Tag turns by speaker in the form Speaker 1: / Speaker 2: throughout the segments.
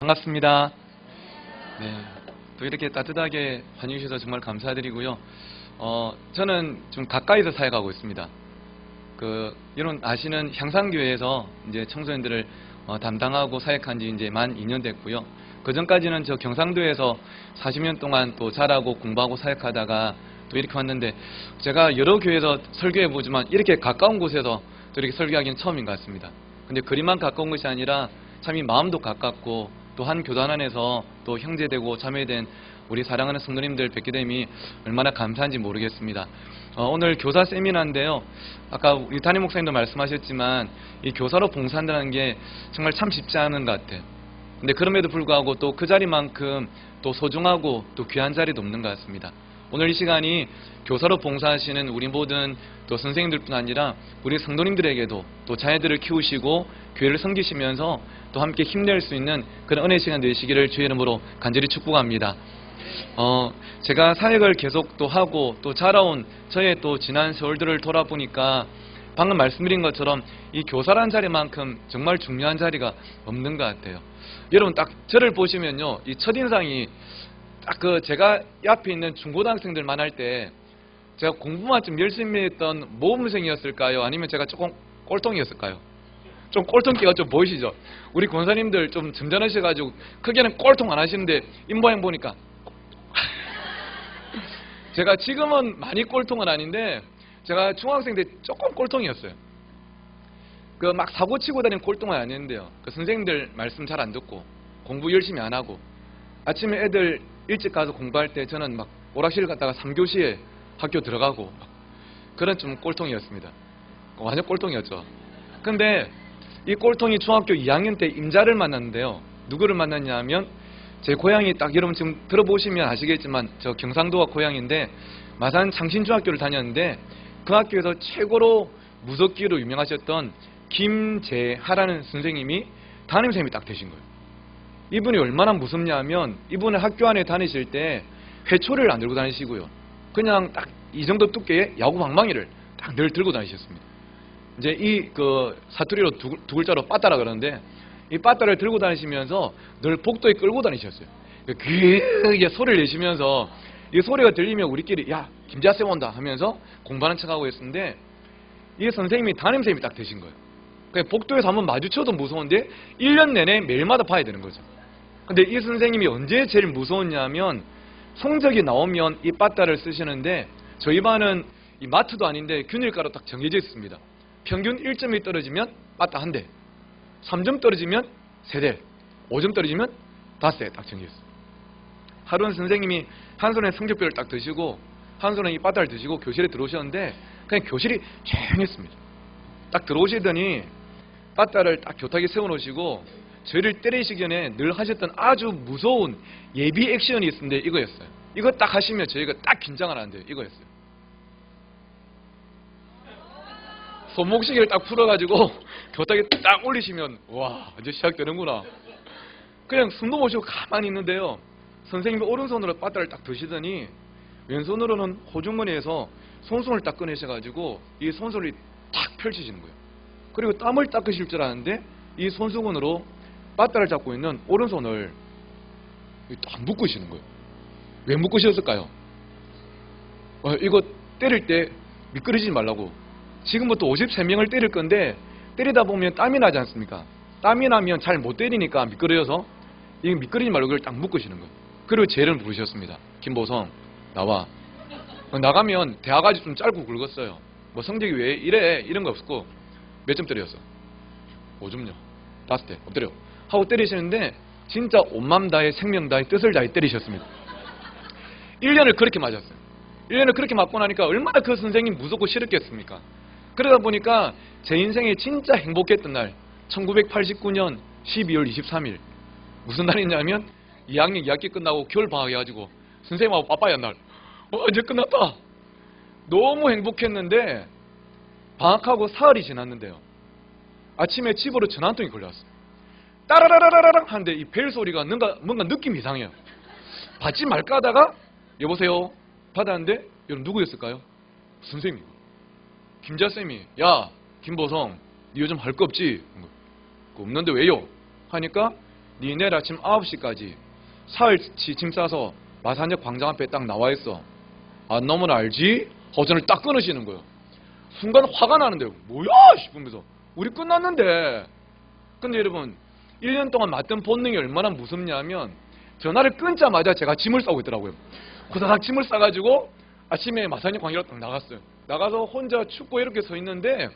Speaker 1: 반갑습니다. 네, 또 이렇게 따뜻하게 환영해 주셔서 정말 감사드리고요. 저는 좀 가까이서 사역하고 있습니다. 여러분 아시는 향상교회에서 이제 청소년들을 담당하고 사역한 지 이제 만 2년 됐고요. 그 전까지는 저 경상도에서 40년 동안 또 자라고 공부하고 사역하다가 또 이렇게 왔는데, 제가 여러 교회에서 설교해 보지만 이렇게 가까운 곳에서 또 이렇게 설교하기는 처음인 것 같습니다. 근데 거리만 가까운 것이 아니라 참 이 마음도 가깝고 또 한 교단 안에서 또 형제되고 자매된 우리 사랑하는 성도님들 뵙게 됨이 얼마나 감사한지 모르겠습니다. 오늘 교사 세미나인데요. 아까 우리 담임 목사님도 말씀하셨지만 이 교사로 봉사한다는 게 정말 참 쉽지 않은 것 같아요. 근데 그럼에도 불구하고 또 그 자리만큼 또 소중하고 또 귀한 자리도 없는 것 같습니다. 오늘 이 시간이 교사로 봉사하시는 우리 모든 또 선생님들뿐 아니라 우리 성도님들에게도 또 자녀들을 키우시고 교회를 섬기시면서 또 함께 힘낼 수 있는 그런 은혜 시간 되시기를 주의 이름으로 간절히 축복합니다. 제가 사역을 계속 또 하고 또 자라온 저의 또 지난 세월들을 돌아보니까 방금 말씀드린 것처럼 이 교사라는 자리만큼 정말 중요한 자리가 없는 것 같아요. 여러분 딱 저를 보시면요, 이 첫인상이 딱 제가 이 앞에 있는 중고등학생들만 할 때 제가 공부만 좀 열심히 했던 모범생이었을까요? 아니면 제가 조금 꼴통이었을까요? 좀 꼴통기가 좀 보이시죠? 우리 권사님들 좀 점잖으셔가지고 크게는 꼴통 안 하시는데 입모양 보니까 제가 지금은 많이 꼴통은 아닌데 제가 중학생 때 조금 꼴통이었어요. 막 사고 치고 다니는 꼴통은 아니었는데요. 선생님들 말씀 잘 안 듣고 공부 열심히 안 하고 아침에 애들 일찍 가서 공부할 때 저는 막 오락실 갔다가 3교시에 학교 들어가고 그런 좀 꼴통이었습니다. 완전 꼴통이었죠. 근데 이 꼴통이 중학교 2학년 때 임자를 만났는데요. 누구를 만났냐면 제 고향이 딱 여러분 지금 들어보시면 아시겠지만 저 경상도가 고향인데 마산 창신중학교를 다녔는데 그 학교에서 최고로 무섭기로 유명하셨던 김재하라는 선생님이 담임선생님이 딱 되신 거예요. 이분이 얼마나 무섭냐 하면 이분은 학교 안에 다니실 때 회초리를 안 들고 다니시고요. 그냥 딱 이 정도 두께의 야구 방망이를 딱 늘 들고 다니셨습니다. 이제 이 사투리로 두 글자로 빠따라 그러는데 이 빠따를 들고 다니시면서 늘 복도에 끌고 다니셨어요. 귀하게 소리를 내시면서 이 소리가 들리면 우리끼리 야 김재하쌤 온다 하면서 공부하는 척하고 있었는데 이 선생님이 담임선생님이 딱 되신 거예요. 복도에서 한번 마주쳐도 무서운데 1년 내내 매일마다 봐야 되는 거죠. 근데 이 선생님이 언제 제일 무서웠냐면 성적이 나오면 이 빠따를 쓰시는데 저희 반은 이 마트도 아닌데 균일가로 딱 정해져 있습니다. 평균 1점이 떨어지면 빠따 한 대, 3점 떨어지면 3대, 5점 떨어지면 5대 딱 정해져 있어요. 하루는 선생님이 한 손에 성적표를 딱 드시고 한 손에 이 빠따를 드시고 교실에 들어오셨는데 그냥 교실이 조용했습니다. 딱 들어오시더니 빠따를 딱 교탁에 세워놓으시고 저희를 때리시기 전에 늘 하셨던 아주 무서운 예비 액션이 있었는데 이거였어요. 이거 딱 하시면 저희가 딱 긴장을 하는데요. 이거였어요. 손목시계를 딱 풀어가지고 교탁에 딱 올리시면 와 이제 시작되는구나. 그냥 숨도 못 쉬고 가만히 있는데요. 선생님이 오른손으로 빠따를 딱 드시더니 왼손으로는 호주머니에서 손수건을 딱 꺼내셔가지고 이 손수건을 탁 펼치시는 거예요. 그리고 땀을 닦으실 줄 아는데 이 손수건으로 빠따를 잡고 있는 오른손을 딱 묶으시는 거예요. 왜 묶으셨을까요? 이거 때릴 때 미끄러지지 말라고. 지금부터 53명을 때릴 건데 때리다 보면 땀이 나지 않습니까? 땀이 나면 잘 못 때리니까 미끄러져서 이거 미끄러지지 말라고 이걸 딱 묶으시는 거예요. 그리고 쟤를 부르셨습니다. 김보성 나와. 나가면 대학까지 좀 짧고 굵었어요. 뭐 성적이 왜 이래 이런 거 없었고 몇 점 때렸어? 5점요. 5대 엎드려 하고 때리시는데 진짜 온맘 다해 생명 다해 뜻을 다해 때리셨습니다. 1년을 그렇게 맞았어요. 1년을 그렇게 맞고 나니까 얼마나 그 선생님 무섭고 싫었겠습니까? 그러다 보니까 제 인생에 진짜 행복했던 날 1989년 12월 23일 무슨 날이냐면 2학년 2학기 끝나고 겨울방학 해가지고 선생님하고 빠빠이 한 날 이제 끝났다. 너무 행복했는데 방학하고 사흘이 지났는데요. 아침에 집으로 전화 한 통이 걸려왔어요. 따라라라라랑 하는데 이 벨 소리가 뭔가 느낌이 이상해요. 받지 말까 하다가 여보세요 받았는데 여러분 누구였을까요? 선생님 김자쌤이 야 김보성 니 요즘 할 거 없지? 없는데 왜요? 하니까 니 내일 아침 9시까지 사흘치 짐 싸서 마산역 광장 앞에 딱 나와 있어. 안 나오면 알지? 허전을 딱 끊으시는 거예요. 순간 화가 나는데요. 뭐야 싶으면서 우리 끝났는데. 근데 여러분 1년 동안 맡은 본능이 얼마나 무섭냐면 전화를 끊자마자 제가 짐을 싸고 있더라고요. 고다닥 짐을 싸가지고 아침에 마산역 광장으로 딱 나갔어요. 나가서 혼자 춥고 이렇게 서 있는데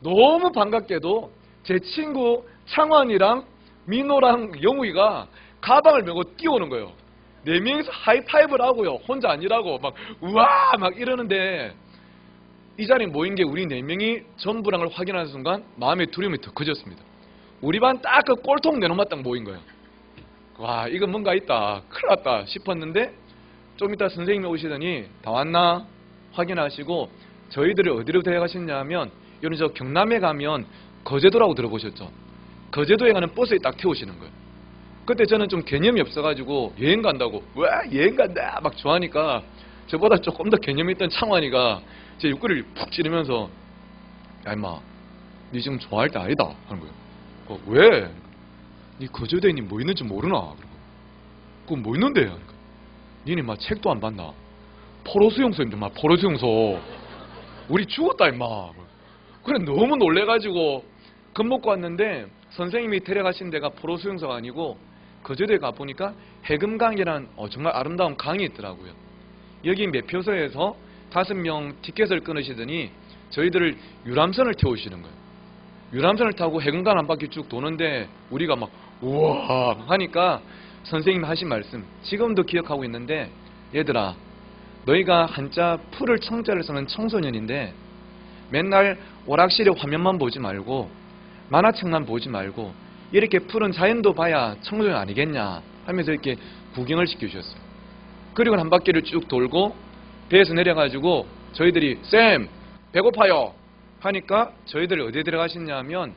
Speaker 1: 너무 반갑게도 제 친구 창환이랑 민호랑 영우이가 가방을 메고 뛰어오는 거예요. 4명이서 하이파이브를 하고요. 혼자 아니라고 막 우와 막 이러는데 이 자리에 모인 게 우리 4명이 전부랑을 확인하는 순간 마음의 두려움이 더 커졌습니다. 우리 반 딱 그 꼴통 내놈만 딱 모인 거예요. 와 이거 뭔가 있다. 큰일 났다 싶었는데 좀 이따 선생님이 오시더니 다 왔나? 확인하시고 저희들을 어디로 데려가셨냐 하면 여러분 저 경남에 가면 거제도라고 들어보셨죠? 거제도에 가는 버스에 딱 태우시는 거예요. 그때 저는 좀 개념이 없어가지고 여행 간다고 와 여행 간다 막 좋아하니까 저보다 조금 더 개념이 있던 창환이가 제 옆구리를 푹 찌르면서 야 임마 니 지금 좋아할 때 아니다 하는 거예요. 왜? 니 거제도에 니 뭐 있는지 모르나? 그럼 뭐 있는데? 그러니까. 니네 막 책도 안 봤나? 포로 수용소 임마 포로 수용소 우리 죽었다 임마. 그래 너무 놀래가지고 겁먹고 왔는데 선생님이 데려가신 데가 포로 수용소가 아니고 거제도에 가보니까 해금강이라는 정말 아름다운 강이 있더라고요. 여기 매표소에서 5명 티켓을 끊으시더니 저희들을 유람선을 태우시는 거예요. 유람선을 타고 해금강 한 바퀴 쭉 도는데 우리가 막 우와 하니까 선생님이 하신 말씀 지금도 기억하고 있는데 얘들아 너희가 한자 풀을 청자를 쓰는 청소년인데 맨날 오락실의 화면만 보지 말고 만화책만 보지 말고 이렇게 푸른 자연도 봐야 청소년 아니겠냐 하면서 이렇게 구경을 시켜주셨어요. 그리고 한 바퀴를 쭉 돌고 배에서 내려가지고 저희들이 쌤 배고파요 하니까 저희들이 어디에 들어가셨냐 하면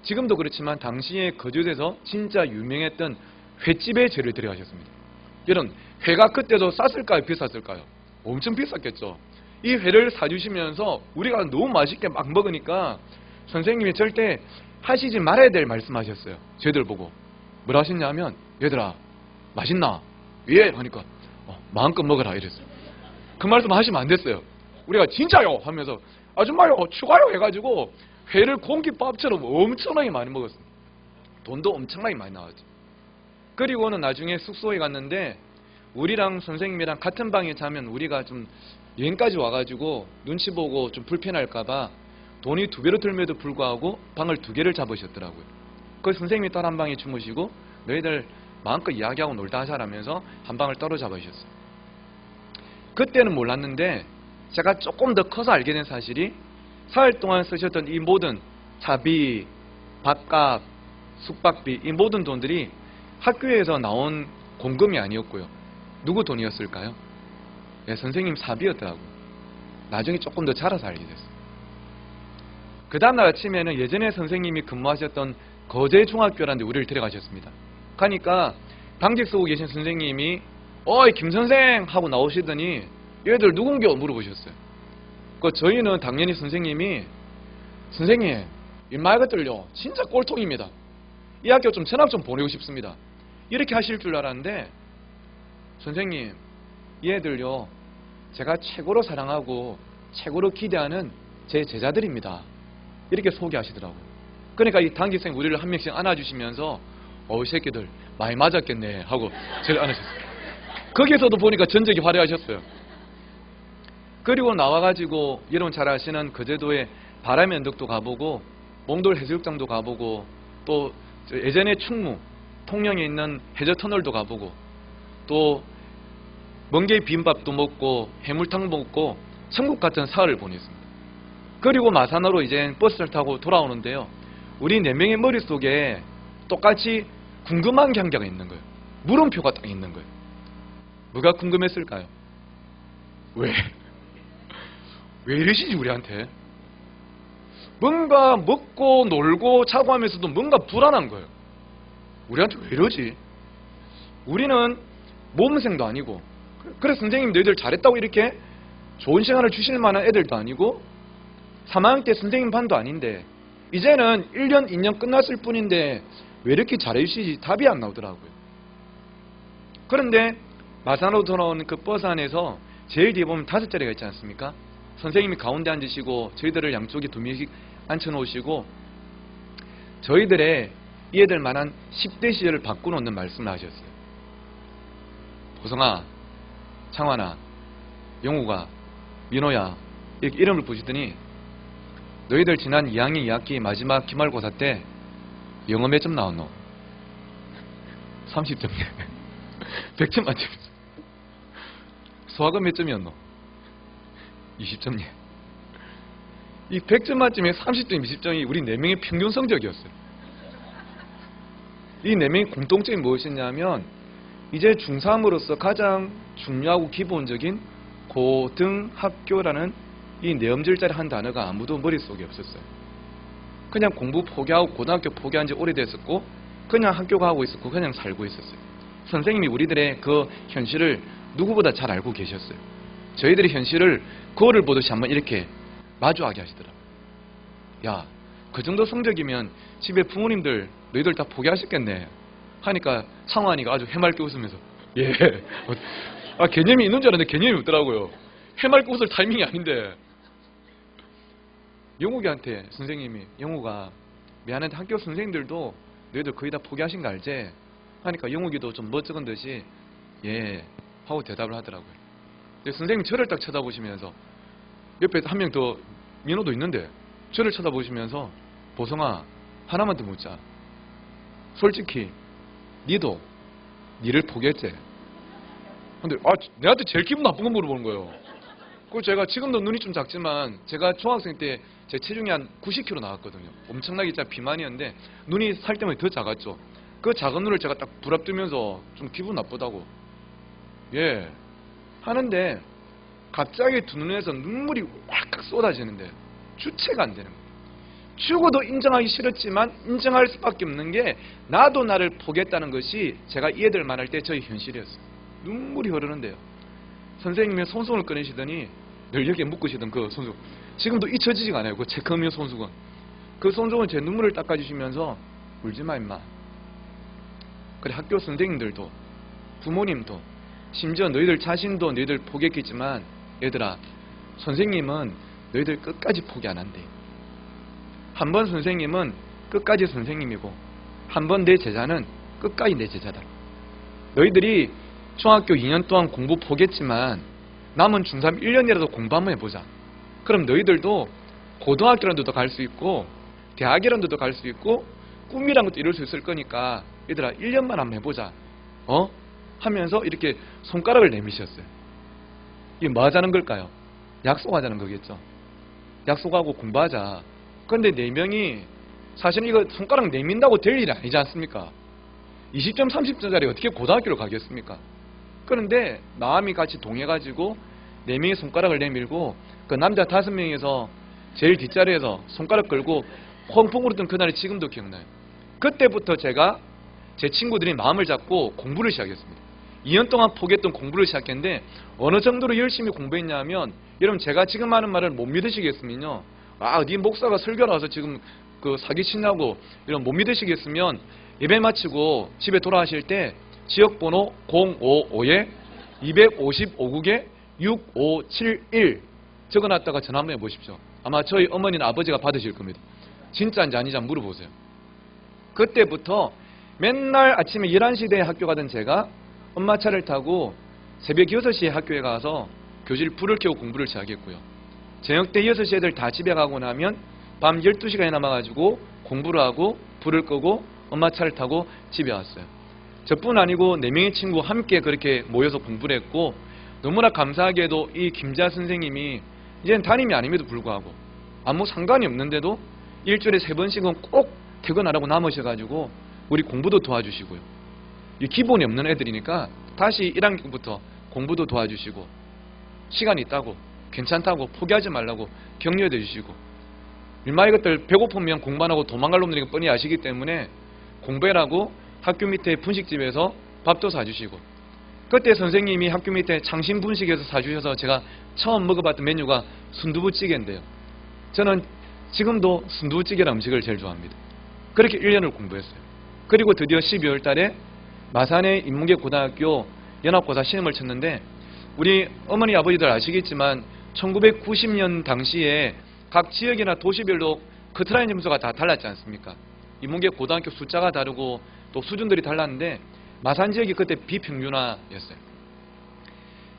Speaker 1: 지금도 그렇지만 당시에 거제도에서 진짜 유명했던 횟집에 저희를 데려가셨습니다. 여러분 회가 그때도 쌌을까요? 비쌌을까요? 엄청 비쌌겠죠. 이 회를 사주시면서 우리가 너무 맛있게 막 먹으니까 선생님이 절대 하시지 말아야 될 말씀하셨어요. 저희들 보고 뭐라 하셨냐 하면 얘들아 맛있나? 예 하니까 마음껏 먹어라 이랬어요. 그 말씀 하시면 안 됐어요. 우리가 진짜요 하면서 아줌마요 추가요 해가지고 회를 공깃밥처럼 엄청나게 많이 먹었습니다. 돈도 엄청나게 많이 나왔죠. 그리고는 나중에 숙소에 갔는데 우리랑 선생님이랑 같은 방에 자면 우리가 좀 여행까지 와가지고 눈치 보고 좀 불편할까봐 돈이 2배로 들면도 불구하고 방을 2개를 잡으셨더라고요. 그래서 선생님이 딸 한 방에 주무시고 너희들 마음껏 이야기하고 놀다 하자라면서 한 방을 따로 잡으셨어요. 그때는 몰랐는데 제가 조금 더 커서 알게 된 사실이 사흘 동안 쓰셨던 이 모든 차비, 밥값, 숙박비 이 모든 돈들이 학교에서 나온 공금이 아니었고요. 누구 돈이었을까요? 예, 선생님 사비였더라고요. 나중에 조금 더 자라서 알게 됐어요. 그 다음날 아침에는 예전에 선생님이 근무하셨던 거제중학교라는 데 우리를 데려가셨습니다. 가니까 당직 쓰고 계신 선생님이 어이 김선생 하고 나오시더니 얘들 누군겨 물어보셨어요. 저희는 당연히 선생님이 선생님 이 말 것들요 진짜 꼴통입니다. 이 학교 좀 전학 좀 보내고 싶습니다. 이렇게 하실 줄 알았는데 선생님 얘들요 제가 최고로 사랑하고 최고로 기대하는 제 제자들입니다. 이렇게 소개하시더라고요. 그러니까 이 당직생 우리를 한 명씩 안아주시면서 이 새끼들 많이 맞았겠네 하고 저를 안아주셨어요. 거기에서도 보니까 전적이 화려하셨어요. 그리고 나와가지고 여러분 잘 아시는 거제도의 바람의 언덕도 가보고 몽돌 해수욕장도 가보고 또 예전에 충무 통영에 있는 해저터널도 가보고 또 멍게 비빔밥도 먹고 해물탕 먹고 천국 같은 사흘을 보냈습니다. 그리고 마산으로 이제 버스를 타고 돌아오는데요. 우리 4명의 머릿속에 똑같이 궁금한 게 한 개가 있는 거예요. 물음표가 딱 있는 거예요. 뭐가 궁금했을까요? 왜 이러시지 우리한테? 뭔가 먹고 놀고 자고 하면서도 뭔가 불안한 거예요. 우리한테 왜 이러지? 우리는 모범생도 아니고 그래서 선생님 너희들 잘했다고 이렇게 좋은 시간을 주실 만한 애들도 아니고 3학년 때 선생님 반도 아닌데 이제는 1년, 2년 끝났을 뿐인데 왜 이렇게 잘해주시지 답이 안 나오더라고요. 그런데 마산으로 돌아오는 그 버스 안에서 제일 뒤에 보면 5자리가 있지 않습니까? 선생님이 가운데 앉으시고 저희들을 양쪽에 2명씩 앉혀놓으시고 저희들의 이해될 만한 10대 시절을 바꿔놓는 말씀을 하셨어요. 보성아, 창환아, 영우가, 민호야 이렇게 이름을 부르시더니 너희들 지난 2학년 2학기 마지막 기말고사 때 영어 몇 점 나왔노? 30점. 100점 만점. 수학은 몇 점이었노? 20점. 이 100점 만점에 30점, 20점이 우리 4명의 평균 성적이었어요. 이 4명의 공통점이 무엇이냐면 이제 중3으로서 가장 중요하고 기본적인 고등학교라는 이 내음절자리 한 단어가 아무도 머릿속에 없었어요. 그냥 공부 포기하고 고등학교 포기한 지 오래됐었고 그냥 학교 가고 있었고 그냥 살고 있었어요. 선생님이 우리들의 그 현실을 누구보다 잘 알고 계셨어요. 저희들의 현실을 거울을 보듯이 한번 이렇게 마주하게 하시더라고요. 야, 그 정도 성적이면 집에 부모님들 너희들 다 포기하셨겠네 하니까 창환이가 아주 해맑게 웃으면서 예, 개념이 있는 줄 알았는데 개념이 없더라고요. 해맑게 웃을 타이밍이 아닌데 영욱이한테 선생님이 영욱아 미안한데 학교 선생님들도 너희들 거의 다 포기하신 거 알지? 하니까 영욱이도 좀 멋쩍은 듯이 예 하고 대답을 하더라고요. 근데 선생님이 저를 딱 쳐다보시면서 옆에 한 명 더 민호도 있는데 저를 쳐다보시면서 보성아 하나만 더 묻자. 솔직히 니도 니를 포기했지? 근데 내한테 제일 기분 나쁜 거 물어보는 거예요. 그리고 제가 지금도 눈이 좀 작지만 제가 중학생 때 제 체중이 한 90kg 나왔거든요. 엄청나게 진짜 비만이었는데 눈이 살 때문에 더 작았죠. 그 작은 눈을 제가 딱 부랍뜨면서 좀 기분 나쁘다고 예 하는데 갑자기 두 눈에서 눈물이 확 쏟아지는데 주체가 안 되는 거예요. 죽어도 인정하기 싫었지만 인정할 수밖에 없는 게 나도 나를 포기했다는 것이 제가 이해될 만할 때 저희 현실이었어요. 눈물이 흐르는데요. 선생님이 손수건을 꺼내시더니 늘 여기에 묶으시던 그 손수건 지금도 잊혀지지가 않아요. 그 체크미어 손수건 그 손수건 제 눈물을 닦아주시면서 울지마 임마. 그래 학교 선생님들도 부모님도 심지어 너희들 자신도 너희들 포기했겠지만 얘들아 선생님은 너희들 끝까지 포기 안 한대. 한 번 선생님은 끝까지 선생님이고 한 번 내 제자는 끝까지 내 제자다. 너희들이 중학교 2년 동안 공부 포기했지만 남은 중3 1년이라도 공부 한번 해보자. 그럼 너희들도 고등학교라는 데도 갈 수 있고 대학이라는 데도 갈 수 있고 꿈이란 것도 이룰 수 있을 거니까 얘들아 1년만 한번 해보자. 하면서 이렇게 손가락을 내미셨어요. 이게 뭐 하자는 걸까요? 약속하자는 거겠죠. 약속하고 공부하자. 그런데 4명이 사실 이거 손가락 내민다고 될 일이 아니지 않습니까? 20점 30점짜리 어떻게 고등학교를 가겠습니까? 그런데 마음이 같이 동해가지고 4명이 손가락을 내밀고 그 남자 5명에서 제일 뒷자리에서 손가락 걸고 펑펑 울었던 그날이 지금도 기억나요. 그때부터 제가 제 친구들이 마음을 잡고 공부를 시작했습니다. 2년 동안 포기했던 공부를 시작했는데 어느 정도로 열심히 공부했냐면 여러분 제가 지금 하는 말을 못 믿으시겠으면요. 네 목사가 설교 나와서 지금 그 사기치냐고 이런 못 믿으시겠으면 예배 마치고 집에 돌아가실 때 지역번호 055에 255국에 6571 적어놨다가 전화 한번 해보십시오. 아마 저희 어머니나 아버지가 받으실 겁니다. 진짜인지 아닌지 한번 물어보세요. 그때부터 맨날 아침에 11시대에 학교 가던 제가 엄마 차를 타고 새벽 6시에 학교에 가서 교실 불을 켜고 공부를 시작했고요. 저녁 때 6시 애들 다 집에 가고 나면 밤 12시간이 남아가지고 공부를 하고 불을 끄고 엄마 차를 타고 집에 왔어요. 저뿐 아니고 4명의 친구 함께 그렇게 모여서 공부를 했고 너무나 감사하게도 이 김자 선생님이 이제는 담임이 아님에도 불구하고 아무 상관이 없는데도 일주일에 3번씩은 꼭 퇴근하라고 남으셔가지고 우리 공부도 도와주시고요. 이 기본이 없는 애들이니까 다시 1학년부터 공부도 도와주시고 시간 있다고 괜찮다고 포기하지 말라고 격려해 주시고 일마 이것들 배고프면 공부 안 하고 도망갈 놈들이 뻔히 아시기 때문에 공부해라고 학교 밑에 분식집에서 밥도 사주시고 그때 선생님이 학교 밑에 창신 분식에서 사주셔서 제가 처음 먹어봤던 메뉴가 순두부찌개인데요. 저는 지금도 순두부찌개라는 음식을 제일 좋아합니다. 그렇게 1년을 공부했어요. 그리고 드디어 12월 달에 마산의 인문계 고등학교 연합고사 시험을 쳤는데, 우리 어머니 아버지들 아시겠지만 1990년 당시에 각 지역이나 도시별로 커트라인 점수가 다 달랐지 않습니까? 인문계 고등학교 숫자가 다르고 또 수준들이 달랐는데, 마산 지역이 그때 비평균화였어요.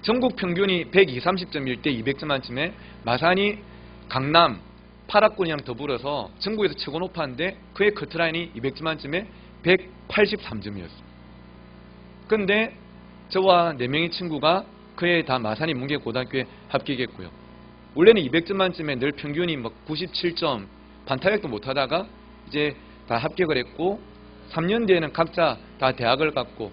Speaker 1: 전국 평균이 120, 30점일 때 200점 만점에 마산이 강남 8학군이랑 더불어서 전국에서 최고 높았는데, 그의 커트라인이 200점 만점에 183점이었어요. 근데 저와 4명의 친구가 그해 다 마산 인문계 고등학교에 합격했고요. 원래는 200점 만점에 늘 평균이 97점, 반타격도 못하다가 이제 다 합격을 했고, 3년 뒤에는 각자 다 대학을 갔고,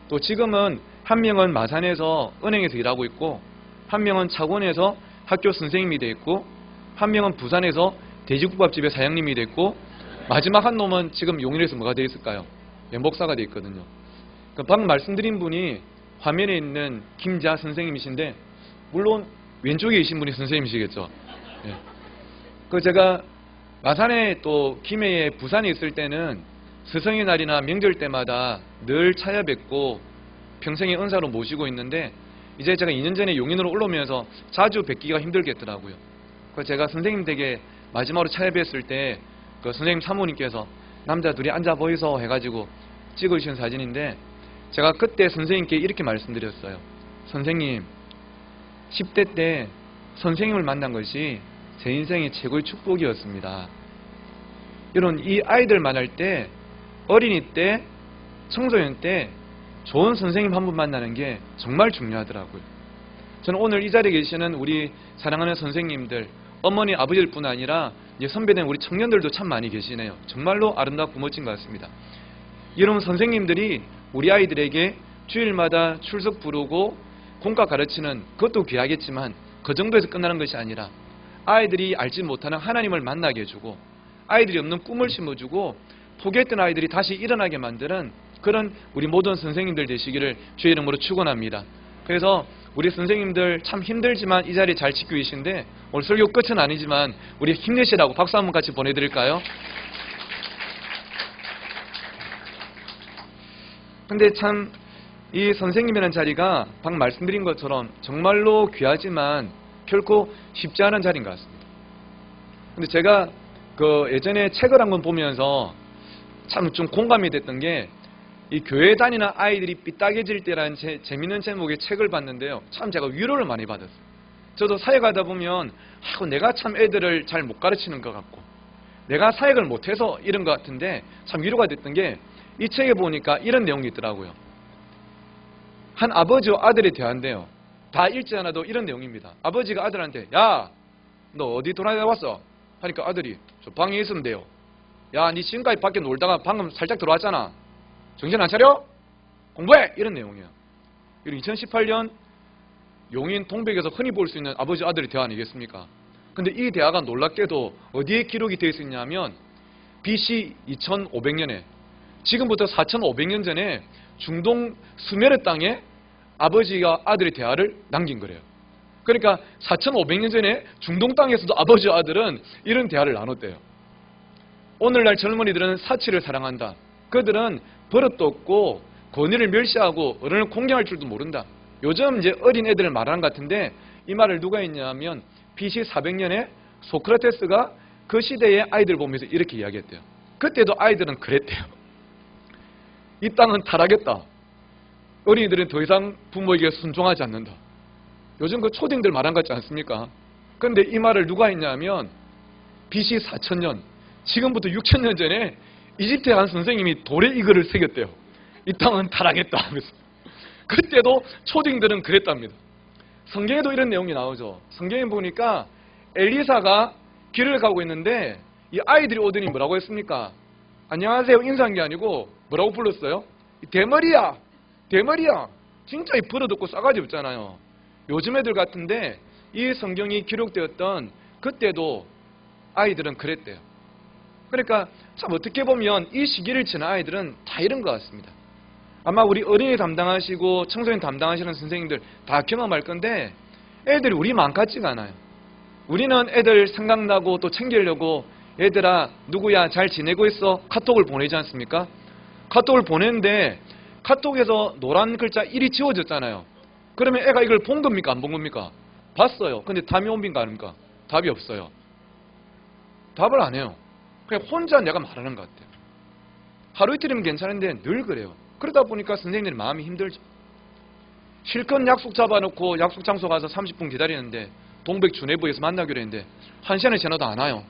Speaker 1: 또 지금은 한 명은 마산에서 은행에서 일하고 있고, 한 명은 차관에서 학교 선생님이 돼 있고, 한 명은 부산에서 돼지국밥집의 사장님이 됐고, 마지막 한 놈은 지금 용인에서 뭐가 돼 있을까요? 목사가 돼 있거든요. 방금 말씀드린 분이 화면에 있는 김자 선생님이신데, 물론 왼쪽에 계신 분이 선생님이시겠죠. 예. 제가 마산에 또 김해에 부산에 있을 때는 스승의 날이나 명절 때마다 늘 찾아뵙고 평생의 은사로 모시고 있는데, 이제 제가 2년 전에 용인으로 올라오면서 자주 뵙기가 힘들겠더라고요. 그래서 제가 선생님 댁에 마지막으로 찾아뵀을 때 그 선생님 사모님께서 남자 둘이 앉아 보이소 해가지고 찍으신 사진인데, 제가 그때 선생님께 이렇게 말씀드렸어요. 선생님, 10대 때 선생님을 만난 것이 제 인생의 최고의 축복이었습니다. 이런 이 아이들 만날 때, 어린이 때, 청소년 때 좋은 선생님 한 분 만나는 게 정말 중요하더라고요. 저는 오늘 이 자리에 계시는 우리 사랑하는 선생님들, 어머니, 아버지들 뿐 아니라 이제 선배된 우리 청년들도 참 많이 계시네요. 정말로 아름답고 멋진 것 같습니다. 이런 선생님들이 우리 아이들에게 주일마다 출석 부르고 공과 가르치는 그것도 귀하겠지만, 그 정도에서 끝나는 것이 아니라 아이들이 알지 못하는 하나님을 만나게 해주고, 아이들이 없는 꿈을 심어주고, 포기했던 아이들이 다시 일어나게 만드는 그런 우리 모든 선생님들 되시기를 주의 이름으로 축원합니다. 그래서 우리 선생님들 참 힘들지만 이 자리 잘 지키고 계신데, 오늘 설교 끝은 아니지만 우리 힘내시라고 박수 한번 같이 보내드릴까요? 근데 참 이 선생님이라는 자리가 방금 말씀드린 것처럼 정말로 귀하지만 결코 쉽지 않은 자리인 것 같습니다. 근데 제가 그 예전에 책을 한번 보면서 참 좀 공감이 됐던 게, 이 교회 다니는 아이들이 삐딱해질 때라는 재밌는 제목의 책을 봤는데요. 참 제가 위로를 많이 받았어요. 저도 사역하다 보면 내가 참 애들을 잘 못 가르치는 것 같고, 내가 사역을 못해서 이런 것 같은데, 참 위로가 됐던 게, 이 책에 보니까 이런 내용이 있더라고요. 한 아버지와 아들이 대화인데요. 다 읽지 않아도 이런 내용입니다. 아버지가 아들한테, 야, 너 어디 돌아다녀왔어? 하니까 아들이, 저 방에 있으면 돼요. 야, 니 지금까지 밖에 놀다가 방금 살짝 들어왔잖아. 정신 안 차려? 공부해! 이런 내용이에요. 2018년 용인 동백에서 흔히 볼 수 있는 아버지 아들의 대화 아니겠습니까? 근데 이 대화가 놀랍게도 어디에 기록이 되어 있었냐면, BC 2500년에, 지금부터 4500년 전에 중동 수메르 땅에 아버지가 아들의 대화를 남긴 거래요. 그러니까 4500년 전에 중동 땅에서도 아버지와 아들은 이런 대화를 나눴대요. 오늘날 젊은이들은 사치를 사랑한다. 그들은 버릇도 없고 권위를 멸시하고 어른을 공경할 줄도 모른다. 요즘 이제 어린 애들을 말하는 것 같은데, 이 말을 누가 했냐면 BC 400년에 소크라테스가 그 시대의 아이들 보면서 이렇게 이야기했대요. 그때도 아이들은 그랬대요. 이 땅은 타락했다. 어린이들은 더 이상 부모에게 순종하지 않는다. 요즘 그 초딩들 말한 것 같지 않습니까? 그런데 이 말을 누가 했냐면 BC 4000년, 지금부터 6000년 전에 이집트의 한 선생님이 돌에 이 글을 새겼대요. 이 땅은 타락했다 하면서. 그때도 초딩들은 그랬답니다. 성경에도 이런 내용이 나오죠. 성경에 보니까 엘리사가 길을 가고 있는데 이 아이들이 오더니 뭐라고 했습니까? 안녕하세요 인사한 게 아니고 뭐라고 불렀어요? 대머리야! 대머리야! 진짜 이 버릇없고 싸가지 없잖아요. 요즘 애들 같은데 이 성경이 기록되었던 그때도 아이들은 그랬대요. 그러니까 참 어떻게 보면 이 시기를 지난 아이들은 다 이런 것 같습니다. 아마 우리 어린이 담당하시고 청소년 담당하시는 선생님들 다 경험할 건데, 애들이 우리만 같지가 않아요. 우리는 애들 생각나고 또 챙기려고 얘들아 누구야 잘 지내고 있어? 카톡을 보내지 않습니까? 카톡을 보냈는데 카톡에서 노란 글자 1이 지워졌잖아요. 그러면 애가 이걸 본 겁니까? 안 본 겁니까? 봤어요. 근데 답이 옵니까? 아닙니까? 답이 없어요. 답을 안 해요. 그냥 혼자 내가 말하는 것 같아요. 하루 이틀이면 괜찮은데 늘 그래요. 그러다 보니까 선생님들이 마음이 힘들죠. 실컷 약속 잡아놓고 약속 장소 가서 30분 기다리는데 동백 주내부에서 만나기로 했는데 1시간을 지나도 안 와요.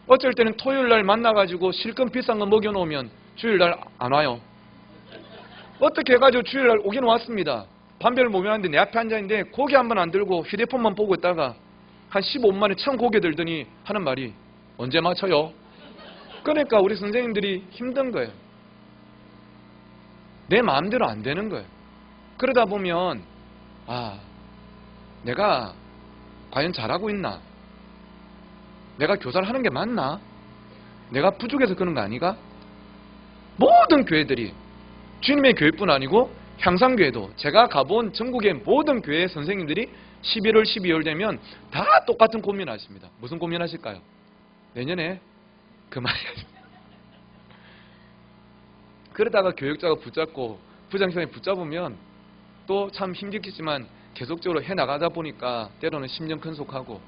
Speaker 1: 어쩔 때는 토요일 날 만나가지고 실컷 비싼 거 먹여놓으면 주일 날 안 와요. 어떻게 해가지고 주일 날 오긴 왔습니다. 반별 모명하는데 내 앞에 앉아있는데 고개 한 번 안 들고 휴대폰만 보고 있다가 한 15분 만에 처음 고개 들더니 하는 말이 언제 맞춰요? 그러니까 우리 선생님들이 힘든 거예요. 내 마음대로 안 되는 거예요. 그러다 보면 내가 과연 잘하고 있나? 내가 교사를 하는 게 맞나? 내가 부족해서 그런 거 아니가? 모든 교회들이 주님의 교회뿐 아니고 향상교회도 제가 가본 전국의 모든 교회 선생님들이 11월, 12월 되면 다 똑같은 고민하십니다. 무슨 고민하실까요? 내년에 그만해야지. 그러다가 교육자가 붙잡고 부장선생님이 붙잡으면 또 참 힘들겠지만 계속적으로 해나가다 보니까 때로는 10년 근속하고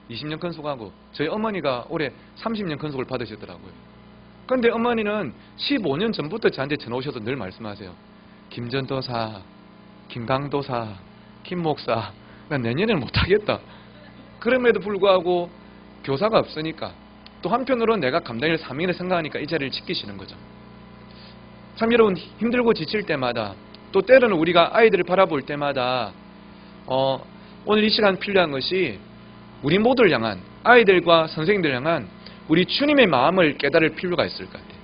Speaker 1: 20년 근속하고 저희 어머니가 올해 30년 근속을 받으셨더라고요. 그런데 어머니는 15년 전부터 저한테 전화 오셔서 늘 말씀하세요. 김전도사, 김강도사, 김목사 난 내년에는 못하겠다. 그럼에도 불구하고 교사가 없으니까 또 한편으로는 내가 감당할 사명을 생각하니까 이 자리를 지키시는 거죠. 참 여러분 힘들고 지칠 때마다 또 때로는 우리가 아이들을 바라볼 때마다 오늘 이 시간 필요한 것이 우리 모두를 향한 아이들과 선생님들을 향한 우리 주님의 마음을 깨달을 필요가 있을 것 같아요.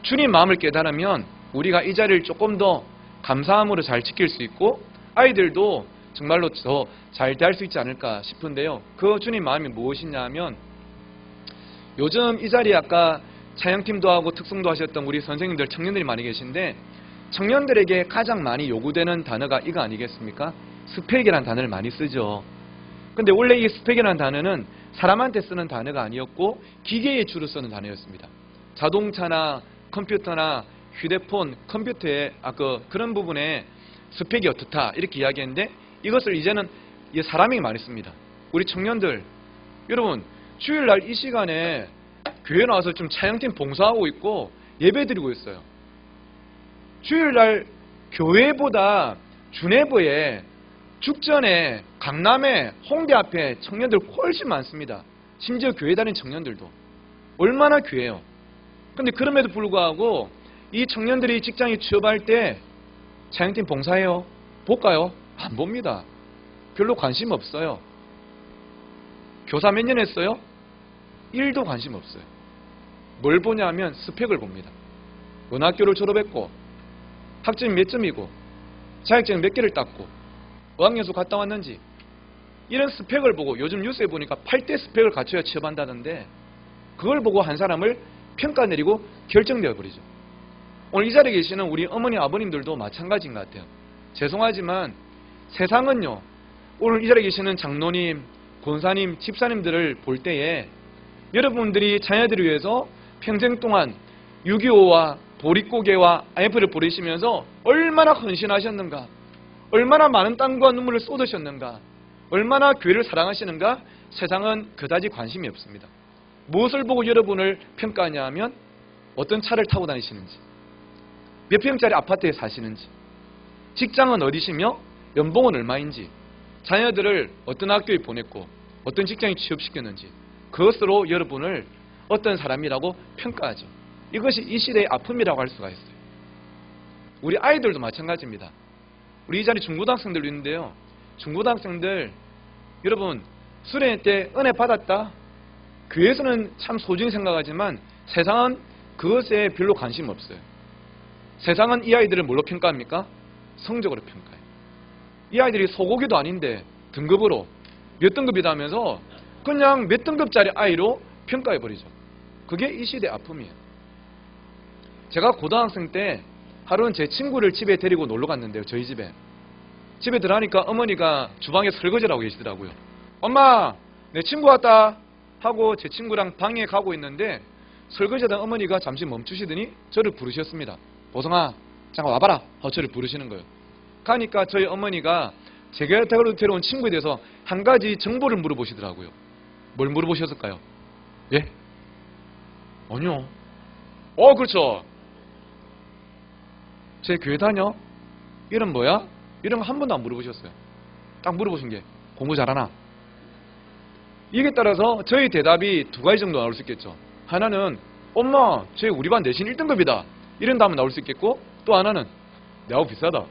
Speaker 1: 주님 마음을 깨달으면 우리가 이 자리를 조금 더 감사함으로 잘 지킬 수 있고 아이들도 정말로 더 잘 대할 수 있지 않을까 싶은데요. 그 주님 마음이 무엇이냐 하면 요즘 이 자리에 아까 찬양팀도 하고 특성도 하셨던 우리 선생님들 청년들이 많이 계신데 청년들에게 가장 많이 요구되는 단어가 이거 아니겠습니까? 스펙이라는 단어를 많이 쓰죠. 근데 원래 이 스펙이라는 단어는 사람한테 쓰는 단어가 아니었고 기계에 주로 쓰는 단어였습니다. 자동차나 컴퓨터나 휴대폰, 컴퓨터의 그런 부분에 스펙이 어떻다 이렇게 이야기했는데 이것을 이제는 사람이 많이 씁니다. 우리 청년들 여러분 주일날 이 시간에 교회 나와서 좀 찬양팀 봉사하고 있고 예배 드리고 있어요. 주일날 교회보다 주내부에 죽전에 강남에 홍대 앞에 청년들 훨씬 많습니다. 심지어 교회 다니는 청년들도 얼마나 귀해요. 근데 그럼에도 불구하고 이 청년들이 직장에 취업할 때 찬양팀 봉사해요? 볼까요? 안 봅니다. 별로 관심 없어요. 교사 몇 년 했어요? 1도 관심 없어요. 뭘 보냐 하면 스펙을 봅니다. 어느 학교를 졸업했고 학점이 몇 점이고 자격증 몇 개를 땄고 어학연수 갔다 왔는지 이런 스펙을 보고 요즘 뉴스에 보니까 8대 스펙을 갖춰야 취업한다던데 그걸 보고 한 사람을 평가 내리고 결정되어 버리죠. 오늘 이 자리에 계시는 우리 어머니 아버님들도 마찬가지인 것 같아요. 죄송하지만 세상은요 오늘 이 자리에 계시는 장로님, 권사님, 집사님들을 볼 때에 여러분들이 자녀들을 위해서 평생 동안 6.25와 보릿고개와 IMF를 보내시면서 얼마나 헌신하셨는가, 얼마나 많은 땀과 눈물을 쏟으셨는가, 얼마나 교회를 사랑하시는가 세상은 그다지 관심이 없습니다. 무엇을 보고 여러분을 평가하냐 하면 어떤 차를 타고 다니시는지, 몇 평짜리 아파트에 사시는지, 직장은 어디시며 연봉은 얼마인지, 자녀들을 어떤 학교에 보냈고 어떤 직장에 취업시켰는지 그것으로 여러분을 어떤 사람이라고 평가하죠. 이것이 이 시대의 아픔이라고 할 수가 있어요. 우리 아이들도 마찬가지입니다. 우리 이 자리 중고등학생들 있는데요. 중고등학생들 여러분 수련회 때 은혜 받았다. 교회에서는 참 소중히 생각하지만 세상은 그것에 별로 관심 없어요. 세상은 이 아이들을 뭘로 평가합니까? 성적으로 평가해요. 이 아이들이 소고기도 아닌데 등급으로 몇 등급이다 하면서 그냥 몇 등급짜리 아이로 평가해버리죠. 그게 이 시대의 아픔이에요. 제가 고등학생 때 하루는 제 친구를 집에 데리고 놀러 갔는데요. 저희 집에. 집에 들어가니까 어머니가 주방에 설거지를 하고 계시더라고요. 엄마 내 친구 왔다 하고 제 친구랑 방에 가고 있는데 설거지하던 어머니가 잠시 멈추시더니 저를 부르셨습니다. 보성아, 잠깐 와봐라. 저를 부르시는 거예요. 가니까 저희 어머니가 제가 데려온 친구에 대해서 한 가지 정보를 물어보시더라고요. 뭘 물어보셨을까요? 예? 아니요. 그렇죠. 제 교회 다녀? 이름 뭐야? 이런 거 한 번도 안 물어보셨어요. 딱 물어보신 게 공부 잘하나? 이게 따라서 저희 대답이 두 가지 정도 나올 수 있겠죠. 하나는 엄마, 쟤 우리 반 내신 1등급이다. 이런 다음에 나올 수 있겠고, 또 하나는 내하고 비슷하다.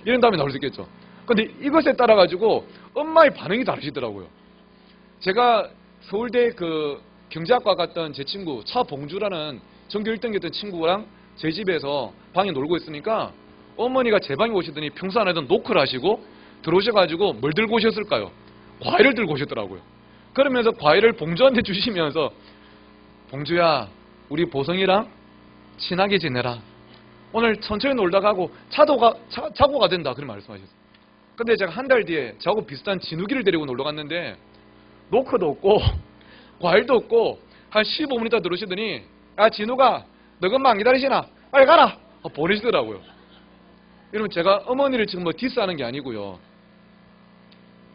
Speaker 1: 이런 다음에 나올 수 있겠죠. 근데 이것에 따라 가지고 엄마의 반응이 다르시더라고요. 제가 서울대 그 경제학과 갔던 제 친구 차봉주라는 전교 1등이었던 친구랑 제 집에서 방에 놀고 있으니까 어머니가 제 방에 오시더니 평소 안 하던 노크를 하시고 들어오셔가지고 뭘 들고 오셨을까요? 과일을 들고 오셨더라고요. 그러면서 과일을 봉주한테 주시면서 봉주야, 우리 보성이랑 친하게 지내라. 오늘 천천히 놀다 가고 자고 가 된다. 그런 말씀하셨어요. 근데 제가 한 달 뒤에 저하고 비슷한 진욱이를 데리고 놀러 갔는데 노크도 없고 과일도 없고 한 15분 있다 들어오시더니 야 진욱아, 너 금방 안 기다리시나? 빨리 가라. 보내시더라고요. 여러분, 제가 어머니를 지금 뭐 디스하는 게 아니고요.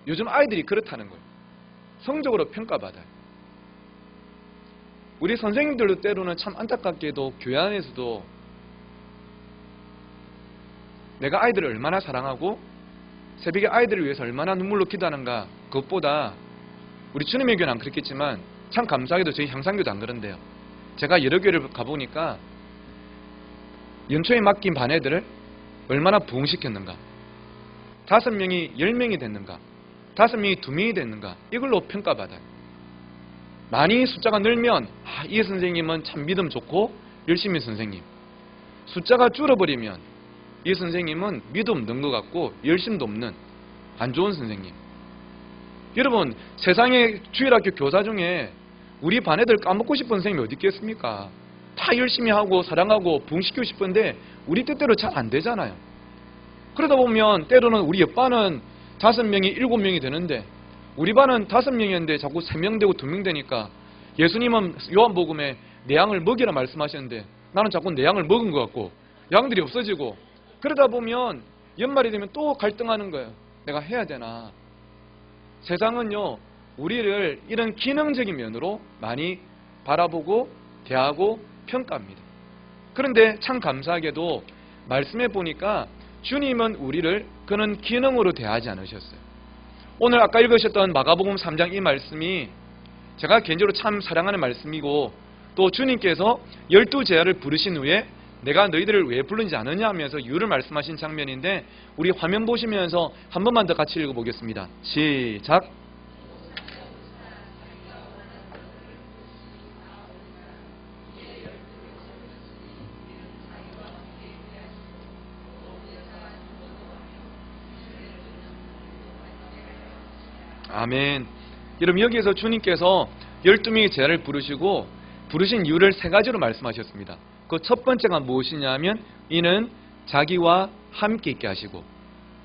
Speaker 1: 요즘 아이들이 그렇다는 거예요. 성적으로 평가받아요. 우리 선생님들도 때로는 참 안타깝게도 교회 안에서도 내가 아이들을 얼마나 사랑하고 새벽에 아이들을 위해서 얼마나 눈물로 기도하는가, 그것보다 우리 주님의 교회는 안 그렇겠지만 참 감사하게도 저희 향상교도 안 그런데요. 제가 여러 교회를 가보니까 연초에 맡긴 반 애들을 얼마나 부흥시켰는가, 5명이 10명이 됐는가, 5명이 2명이 됐는가, 이걸로 평가받아요. 많이 숫자가 늘면 이 선생님은 참 믿음 좋고 열심히 선생님, 숫자가 줄어버리면 이 선생님은 믿음 없는 것 같고 열심도 없는 안 좋은 선생님. 여러분, 세상의 주일학교 교사 중에 우리 반 애들 까먹고 싶은 선생님이 어디 있겠습니까? 다 열심히 하고 사랑하고 부흥시키고 싶은데 우리 뜻대로 잘 안 되잖아요. 그러다 보면 때로는 우리 옆반은 5명이 7명이 되는데 우리 반은 5명이었는데 자꾸 3명 되고 2명 되니까 예수님은 요한복음에 내 양을 먹이라 말씀하셨는데 나는 자꾸 내 양을 먹은 것 같고 양들이 없어지고, 그러다 보면 연말이 되면 또 갈등하는 거예요. 내가 해야 되나? 세상은요, 우리를 이런 기능적인 면으로 많이 바라보고 대하고 평가합니다. 그런데 참 감사하게도 말씀해 보니까 주님은 우리를 그런 기능으로 대하지 않으셨어요. 오늘 아까 읽으셨던 마가복음 3장 이 말씀이 제가 개인적으로 참 사랑하는 말씀이고, 또 주님께서 12제자를 부르신 후에 내가 너희들을 왜 부르지 않느냐 하면서 이유를 말씀하신 장면인데, 우리 화면 보시면서 한 번만 더 같이 읽어보겠습니다. 시작. 아멘. 여러분, 여기에서 주님께서 12명의 제자를 부르시고 부르신 이유를 3가지로 말씀하셨습니다. 그 첫 번째가 무엇이냐면 이는 자기와 함께 있게 하시고,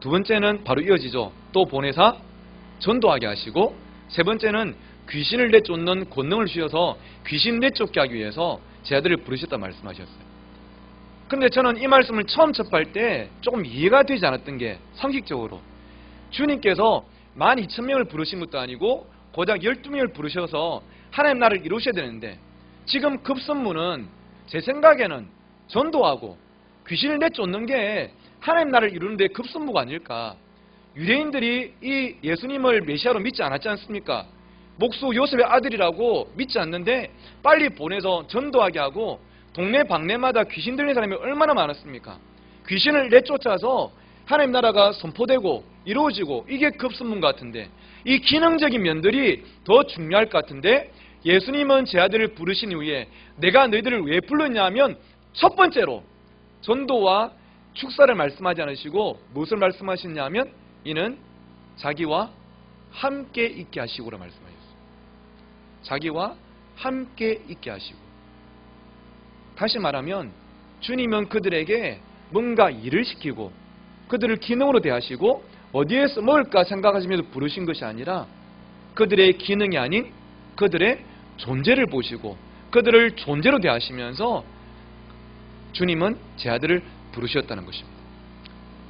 Speaker 1: 두 번째는 바로 이어지죠. 또 보내사 전도하게 하시고, 세 번째는 귀신을 내쫓는 권능을 주셔서 귀신 내쫓게 하기 위해서 제자들을 부르셨다 말씀하셨어요. 근데 저는 이 말씀을 처음 접할 때 조금 이해가 되지 않았던 게, 상식적으로 주님께서 12,000명을 부르신 것도 아니고 고작 12명을 부르셔서 하나님 나라를 이루셔야 되는데, 지금 급선무는 제 생각에는 전도하고 귀신을 내쫓는 게 하나님 나라를 이루는 데 급선무가 아닐까. 유대인들이 이 예수님을 메시아로 믿지 않았지 않습니까? 목수 요셉의 아들이라고 믿지 않는데 빨리 보내서 전도하게 하고, 동네 방네마다 귀신 들린 사람이 얼마나 많았습니까? 귀신을 내쫓아서 하나님 나라가 선포되고 이루어지고, 이게 급선문 같은데 이 기능적인 면들이 더 중요할 것 같은데, 예수님은 제 아들을 부르신 이후에 내가 너희들을 왜 불렀냐 하면 첫 번째로 전도와 축사를 말씀하지 않으시고 무엇을 말씀하시냐 하면 이는 자기와 함께 있게 하시고라 말씀하셨어요. 자기와 함께 있게 하시고. 다시 말하면 주님은 그들에게 뭔가 일을 시키고 그들을 기능으로 대하시고 어디에서 먹을까 생각하시면서 부르신 것이 아니라 그들의 기능이 아닌 그들의 존재를 보시고 그들을 존재로 대하시면서 주님은 제 아들을 부르셨다는 것입니다.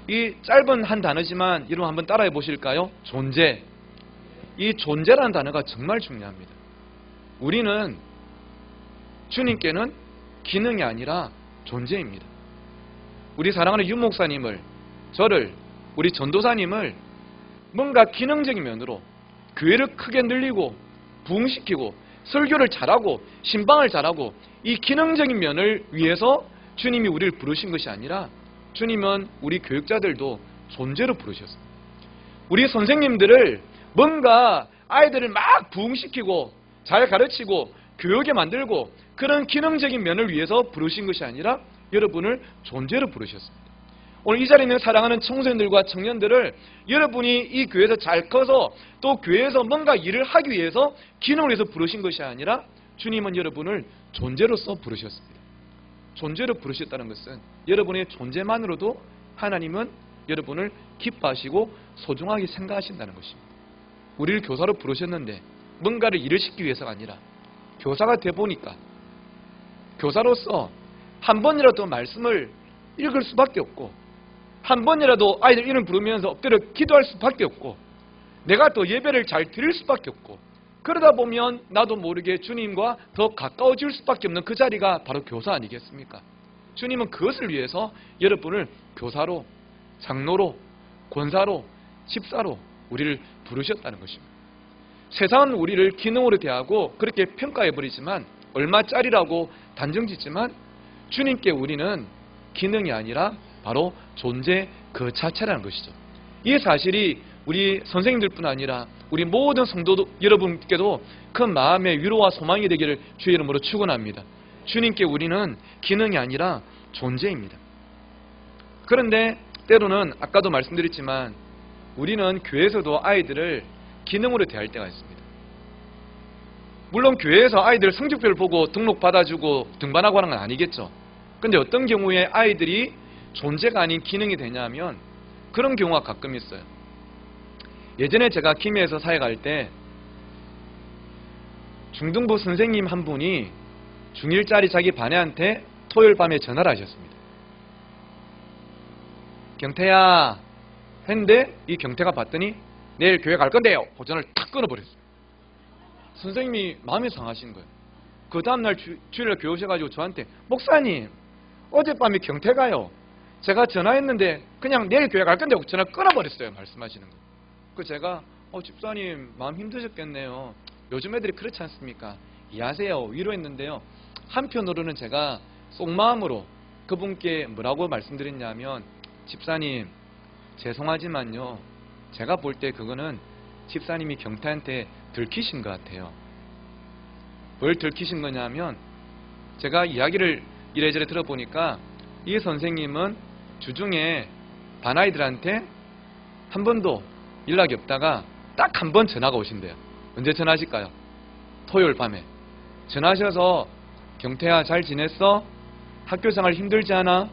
Speaker 1: 이 짧은 한 단어지만 여러분 한번 따라해 보실까요? 존재. 이 존재라는 단어가 정말 중요합니다. 우리는 주님께는 기능이 아니라 존재입니다. 우리 사랑하는 윤 목사님을, 저를, 우리 전도사님을 뭔가 기능적인 면으로 교회를 크게 늘리고 부흥시키고 설교를 잘하고 신방을 잘하고 이 기능적인 면을 위해서 주님이 우리를 부르신 것이 아니라 주님은 우리 교육자들도 존재로 부르셨습니다. 우리 선생님들을 뭔가 아이들을 막 부흥시키고 잘 가르치고 교육에 만들고 그런 기능적인 면을 위해서 부르신 것이 아니라 여러분을 존재로 부르셨습니다. 오늘 이 자리에 있는 사랑하는 청소년들과 청년들을 여러분이 이 교회에서 잘 커서 또 교회에서 뭔가 일을 하기 위해서 기능을 위해서 부르신 것이 아니라 주님은 여러분을 존재로서 부르셨습니다. 존재로 부르셨다는 것은 여러분의 존재만으로도 하나님은 여러분을 기뻐하시고 소중하게 생각하신다는 것입니다. 우리를 교사로 부르셨는데 뭔가를 일을 시키기 위해서가 아니라 교사가 돼보니까 교사로서 한 번이라도 말씀을 읽을 수밖에 없고 한 번이라도 아이들 이름 부르면서 엎드려 기도할 수밖에 없고 내가 또 예배를 잘 드릴 수밖에 없고 그러다 보면 나도 모르게 주님과 더 가까워질 수밖에 없는 그 자리가 바로 교사 아니겠습니까? 주님은 그것을 위해서 여러분을 교사로, 장로로, 권사로, 집사로 우리를 부르셨다는 것입니다. 세상은 우리를 기능으로 대하고 그렇게 평가해버리지만 얼마짜리라고 단정짓지만 주님께 우리는 기능이 아니라 바로 존재 그 자체라는 것이죠. 이 사실이 우리 선생님들뿐 아니라 우리 모든 성도 여러분께도 큰 마음의 위로와 소망이 되기를 주의 이름으로 축원합니다. 주님께 우리는 기능이 아니라 존재입니다. 그런데 때로는 아까도 말씀드렸지만 우리는 교회에서도 아이들을 기능으로 대할 때가 있습니다. 물론 교회에서 아이들 성적표를 보고 등록 받아주고 등반하고 하는 건 아니겠죠. 근데 어떤 경우에 아이들이 존재가 아닌 기능이 되냐면 그런 경우가 가끔 있어요. 예전에 제가 김해에서 사회 갈 때 중등부 선생님 한 분이 중1짜리 자기 반애한테 토요일 밤에 전화를 하셨습니다. 경태야 했는데 이 경태가 봤더니 내일 교회 갈 건데요 하고 전화를 탁 끊어버렸어요. 선생님이 마음이 상하신 거예요. 그 다음날 주일날 교회 오셔가지고 저한테 목사님 어젯밤에 경태가요 제가 전화했는데 그냥 내일 교회 갈 건데 하고 전화 끊어버렸어요 말씀하시는 거예요. 그 제가 집사님 마음 힘드셨겠네요. 요즘 애들이 그렇지 않습니까? 이해하세요. 위로했는데요. 한편으로는 제가 속마음으로 그분께 뭐라고 말씀드렸냐면 집사님 죄송하지만요. 제가 볼 때 그거는 집사님이 경태한테 들키신 것 같아요. 뭘 들키신 거냐면 제가 이야기를 이래저래 들어보니까 이 선생님은 주중에 반아이들한테 한 번도 연락이 없다가 딱 한 번 전화가 오신대요. 언제 전화하실까요? 토요일 밤에 전화하셔서 경태야 잘 지냈어? 학교생활 힘들지 않아?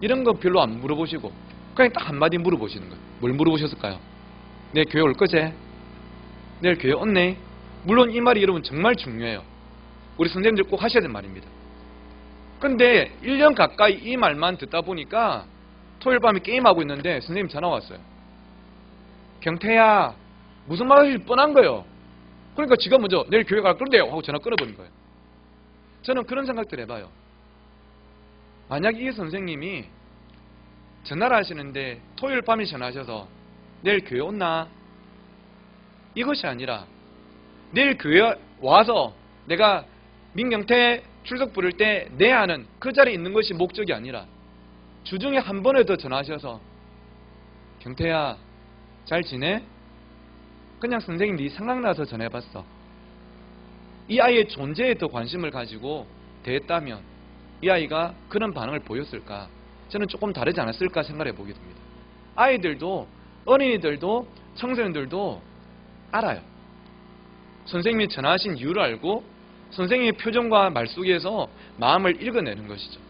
Speaker 1: 이런 거 별로 안 물어보시고 그냥 딱 한마디 물어보시는 거예요. 뭘 물어보셨을까요? 내일 교회 올 거지? 내일 교회 온네? 물론 이 말이 여러분 정말 중요해요. 우리 선생님들 꼭 하셔야 되는 말입니다. 근데 1년 가까이 이 말만 듣다 보니까 토요일 밤에 게임하고 있는데 선생님 전화 왔어요. 경태야 무슨 말 하실지 뻔한 거예요. 그러니까 지가 먼저 내일 교회 갈 건데요 하고 전화 끊어버린 거예요. 저는 그런 생각들 해봐요. 만약 이 선생님이 전화를 하시는데 토요일 밤에 전화하셔서 내일 교회 온나? 이것이 아니라 내일 교회 와서 내가 민경태 출석 부를 때 내 아는 그 자리에 있는 것이 목적이 아니라 주중에 한 번에 더 전화하셔서 경태야 잘 지내? 그냥 선생님 네 생각나서 전해봤어. 이 아이의 존재에 더 관심을 가지고 대했다면 이 아이가 그런 반응을 보였을까? 저는 조금 다르지 않았을까 생각해 보게 됩니다. 아이들도 어린이들도 청소년들도 알아요. 선생님이 전화하신 이유를 알고 선생님의 표정과 말 속에서 마음을 읽어내는 것이죠.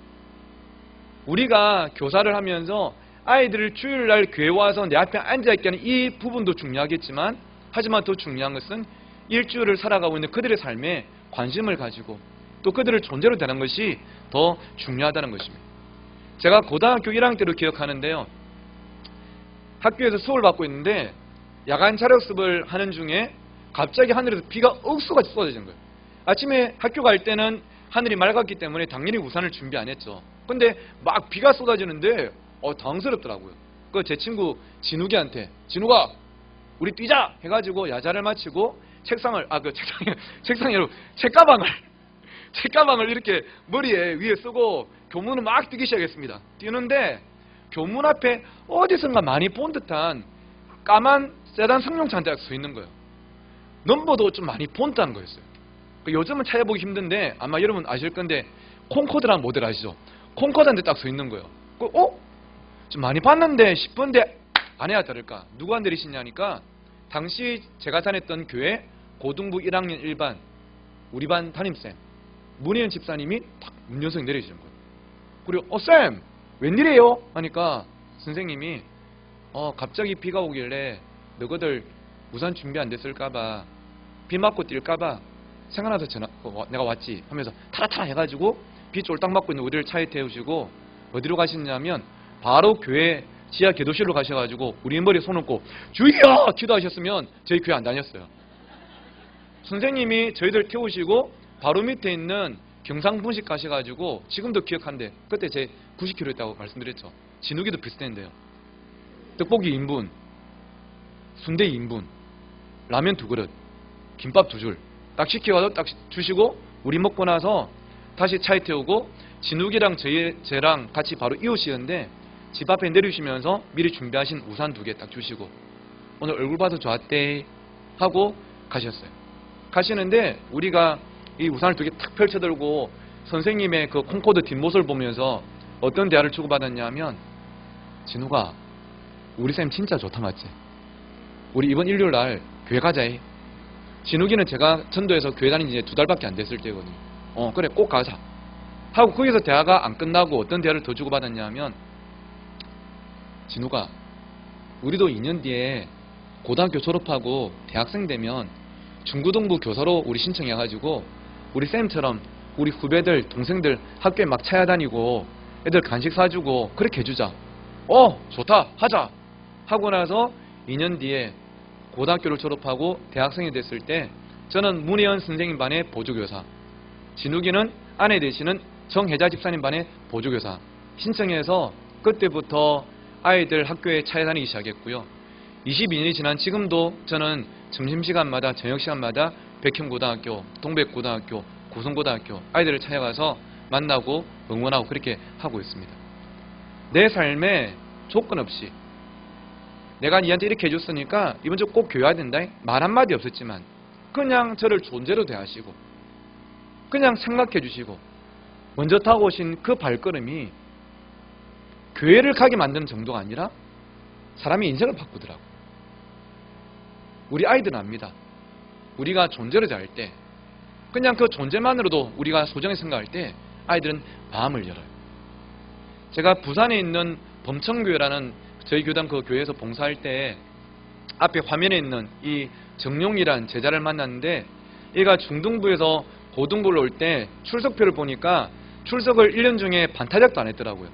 Speaker 1: 우리가 교사를 하면서 아이들을 주일날 교회 와서 내 앞에 앉아있게 하는 이 부분도 중요하겠지만 하지만 더 중요한 것은 일주일을 살아가고 있는 그들의 삶에 관심을 가지고 또 그들을 존재로 대하는 것이 더 중요하다는 것입니다. 제가 고등학교 1학년 때로 기억하는데요. 학교에서 수업을 받고 있는데 야간 자력습을 하는 중에 갑자기 하늘에서 비가 억수같이 쏟아지는 거예요. 아침에 학교 갈 때는 하늘이 맑았기 때문에 당연히 우산을 준비 안 했죠. 근데 막 비가 쏟아지는데 당황스럽더라고요. 그 제 친구 진욱이한테 진욱아 우리 뛰자 해가지고 야자를 마치고 책가방을 이렇게 머리에 위에 쓰고 교문을 막 뛰기 시작했습니다. 뛰는데 교문 앞에 어디선가 많이 본 듯한 까만 세단 승용차 한 대가 서 있는 거예요. 넘버도 좀 많이 본 듯한 거였어요. 요즘은 찾아보기 힘든데 아마 여러분 아실 건데 콩코드라는 모델 아시죠? 콩코드 한 대 딱 서 있는 거예요. 좀 많이 봤는데 싶은데 아니야 다를까 누가 내리시냐니까 당시 제가 다녔던 교회 고등부 1학년 1반 우리 반 담임쌤 문희연 집사님이 딱 문연석이 내리시는 거예요. 그리고 쌤 웬일이에요? 하니까 선생님이 갑자기 비가 오길래 너희들 우산 준비 안 됐을까봐 비 맞고 뛸까봐 생각나서 내가 왔지 하면서 타라타라 해가지고 비 쫄딱 맞고 있는 우리를 차에 태우시고 어디로 가시냐면 바로 교회 지하 기도실로 가셔가지고 우리 머리에 손 얹고 주여! 기도하셨으면 저희 교회 안 다녔어요. 선생님이 저희들 태우시고 바로 밑에 있는 경상분식 가셔가지고 지금도 기억한데 그때 제 90kg 했다고 말씀드렸죠. 진욱이도 비슷했는데요. 떡볶이 2인분, 순대 2인분, 라면 2그릇, 김밥 2줄 딱 시켜가지고 딱 주시고 우리 먹고 나서 다시 차에 태우고 진욱이랑 쟤랑 같이 바로 이웃이었는데 집 앞에 내리시면서 미리 준비하신 우산 2개 딱 주시고 오늘 얼굴 봐서 좋았대 하고 가셨어요. 가시는데 우리가 이 우산을 2개 탁 펼쳐들고 선생님의 그 콩코드 뒷모습을 보면서 어떤 대화를 주고받았냐면 진우가 우리 쌤 진짜 좋다 맞지? 우리 이번 일요일 날 교회 가자. 진욱이는 제가 전도에서 교회 다닌 지 2달밖에 안 됐을 때거든요. 그래 꼭 가자 하고 거기서 대화가 안 끝나고 어떤 대화를 더 주고받았냐면 진우가 우리도 2년 뒤에 고등학교 졸업하고 대학생 되면 중고등부 교사로 우리 신청해가지고 우리 쌤처럼 우리 후배들 동생들 학교에 막 찾아다니고 애들 간식 사주고 그렇게 해주자. 좋다 하자 하고 나서 2년 뒤에 고등학교를 졸업하고 대학생이 됐을 때 저는 문혜연 선생님 반의 보조교사, 진욱이는 아내 되시는 정혜자 집사님 반의 보조교사 신청해서 그때부터 아이들 학교에 찾아다니기 시작했고요. 22년이 지난 지금도 저는 점심시간마다 저녁시간마다 백형고등학교, 동백고등학교, 고성고등학교 아이들을 찾아가서 만나고 응원하고 그렇게 하고 있습니다. 내 삶에 조건 없이 내가 니한테 이렇게 해줬으니까 이번 주 꼭 교회 와야 된다. 말 한마디 없었지만 그냥 저를 존재로 대하시고 그냥 생각해 주시고 먼저 타고 오신 그 발걸음이 교회를 가게 만드는 정도가 아니라 사람의 인생을 바꾸더라고요. 우리 아이들은 압니다. 우리가 존재로 대할 때 그냥 그 존재만으로도 우리가 소중히 생각할 때 아이들은 마음을 열어요. 제가 부산에 있는 범청교회라는 저희 교단 그 교회에서 봉사할 때 앞에 화면에 있는 이 정용이란 제자를 만났는데 얘가 중등부에서 고등부를 올 때 출석표를 보니까 출석을 1년 중에 반타작도 안 했더라고요.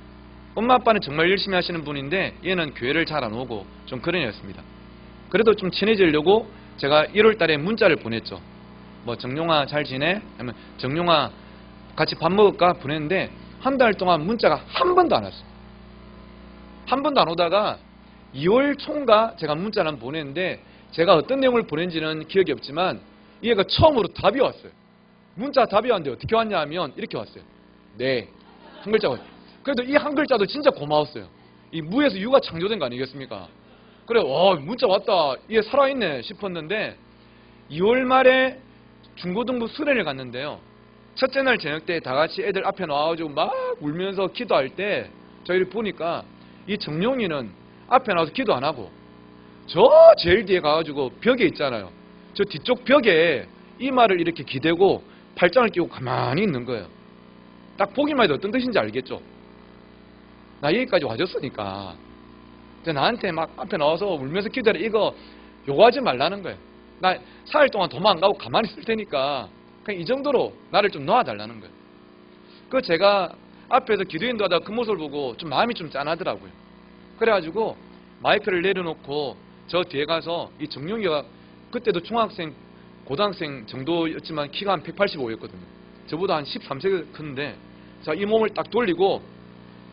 Speaker 1: 엄마 아빠는 정말 열심히 하시는 분인데 얘는 교회를 잘 안 오고 좀 그런 애였습니다. 그래도 좀 친해지려고 제가 1월 달에 문자를 보냈죠. 뭐 정용아 잘 지내? 아니면 정용아 같이 밥 먹을까? 보냈는데 한 달 동안 문자가 한 번도 안 왔어요. 한 번도 안 오다가 2월 초인가 제가 문자를 한번 보냈는데 제가 어떤 내용을 보낸지는 기억이 없지만 얘가 처음으로 답이 왔어요. 문자 답이 왔는데 어떻게 왔냐 하면 이렇게 왔어요. 네. 한 글자가. 그래도 이 한 글자도 진짜 고마웠어요. 이 무에서 유가 창조된 거 아니겠습니까? 그래, 문자 왔다. 이게 살아있네 싶었는데 2월 말에 중고등부 수련을 갔는데요. 첫째 날 저녁 때 다 같이 애들 앞에 나와가지고 막 울면서 기도할 때 저희를 보니까 이 정용이는 앞에 나와서 기도 안 하고 저 제일 뒤에 가가지고 벽에 있잖아요. 저 뒤쪽 벽에 이마를 이렇게 기대고 팔짱을 끼고 가만히 있는 거예요. 딱 보기만 해도 어떤 뜻인지 알겠죠? 나 여기까지 와줬으니까 나한테 막 앞에 나와서 울면서 기도해 이거 요구하지 말라는 거예요. 나 4일 동안 도망 안 가고 가만히 있을 테니까 그냥 이 정도로 나를 좀 놓아달라는 거예요. 그 제가 앞에서 기도 인도하다가 그 모습을 보고 좀 마음이 좀 짠하더라고요. 그래가지고 마이크를 내려놓고 저 뒤에 가서 이 정용이가 그때도 중학생, 고등학생 정도였지만 키가 한 185였거든요. 저보다 한 13세 큰데 자, 이 몸을 딱 돌리고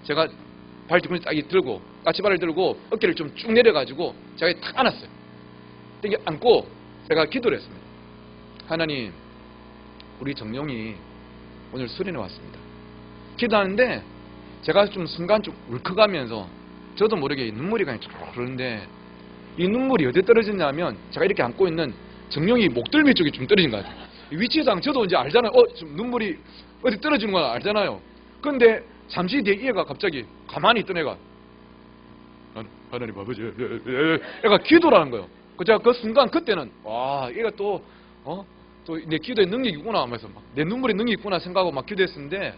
Speaker 1: 제가 발 뒤꿈치 딱 들고 까치발을 들고 어깨를 좀 쭉 내려가지고 제가 탁 안았어요. 이게 안고 제가 기도를 했습니다. 하나님, 우리 정용이 오늘 수련회 왔습니다. 기도하는데 제가 좀 순간 좀 울컥하면서 저도 모르게 눈물이 그냥 쭉 흐르는데 이 눈물이 어디에 떨어졌냐면 제가 이렇게 안고 있는 정용이 목덜미 쪽에 좀 떨어진 것 같아요. 위치상 저도 이제 알잖아요. 좀 눈물이 어디 떨어지는 거 알잖아요. 근데 잠시 뒤에 얘가 갑자기 가만히 있던 애가 하나님 아버지 얘가 기도라는 거예요. 제가 그 순간 그때는 와 얘가 또 내 기도의 능력이 있구나 하면서 막 내 눈물의 능력이 있구나 생각하고 막 기도했었는데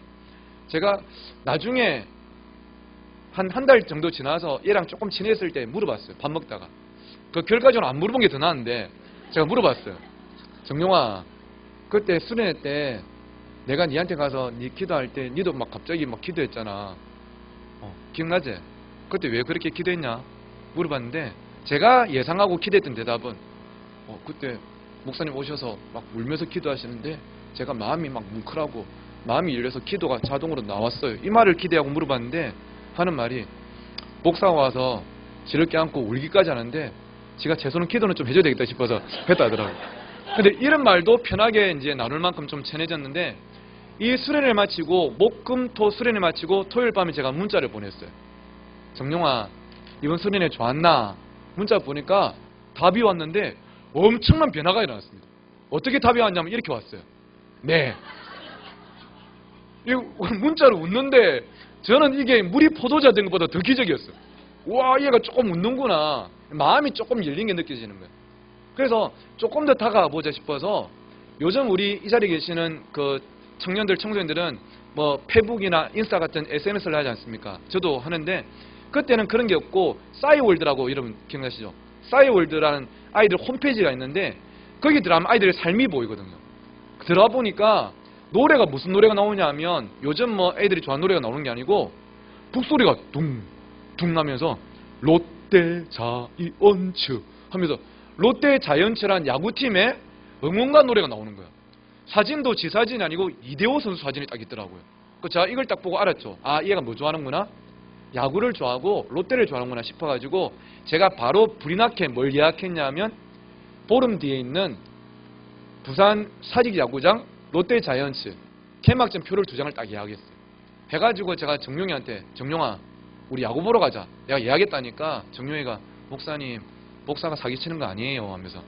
Speaker 1: 제가 나중에 한 달 정도 지나서 얘랑 조금 친했을 때 물어봤어요. 밥 먹다가. 그 결과적으로 안 물어본 게 더 나은데 제가 물어봤어요. 정용아, 그때 수련회 때 내가 니한테 가서 니 기도할 때 니도 막 갑자기 막 기도했잖아. 기억나지? 그때 왜 그렇게 기도했냐? 물어봤는데 제가 예상하고 기도했던 대답은 그때 목사님 오셔서 막 울면서 기도하시는데 제가 마음이 막 뭉클하고 마음이 열려서 기도가 자동으로 나왔어요. 이 말을 기대하고 물어봤는데 하는 말이 목사가 와서 지를 껴안고 울기까지 하는데 지가 제 손은 기도는 좀 해줘야 되겠다 싶어서 했다 하더라고요. 근데 이런 말도 편하게 이제 나눌 만큼 좀 친해졌는데 이 수련회를 마치고 목금토 수련회 마치고 토요일 밤에 제가 문자를 보냈어요. 정용아, 이번 수련회 좋았나? 문자 보니까 답이 왔는데 엄청난 변화가 일어났습니다. 어떻게 답이 왔냐면 이렇게 왔어요. 네. 이 문자로 웃는데 저는 이게 물이 포도자 된 것보다 더 기적이었어요. 와, 얘가 조금 웃는구나. 마음이 조금 열린 게 느껴지는 거예요. 그래서 조금 더 다가가 보자 싶어서 요즘 우리 이 자리에 계시는 그 청년들, 청소년들은 뭐 페북이나 인스타 같은 SNS를 하지 않습니까? 저도 하는데 그때는 그런 게 없고 싸이월드라고 여러분 기억나시죠? 싸이월드라는 아이들 홈페이지가 있는데 거기 들어가면 아이들의 삶이 보이거든요. 들어가 보니까 노래가 무슨 노래가 나오냐 하면 요즘 뭐 애들이 좋아하는 노래가 나오는 게 아니고 북소리가 둥둥 나면서 롯데 자이언츠 하면서 롯데 자이언츠란 야구팀의 응원가 노래가 나오는 거예요. 사진도 지 사진이 아니고 이대호 선수 사진이 딱 있더라고요. 제가 이걸 딱 보고 알았죠. 아, 얘가 뭐 좋아하는구나? 야구를 좋아하고 롯데를 좋아하는구나 싶어가지고 제가 바로 불이 나게 뭘 예약했냐면 보름 뒤에 있는 부산 사직야구장 롯데 자이언츠 개막전 표를 2장을 딱 예약했어요. 해가지고 제가 정용이한테 정용아 우리 야구 보러 가자. 내가 예약했다니까 정용이가 목사님 목사가 사기치는 거 아니에요 하면서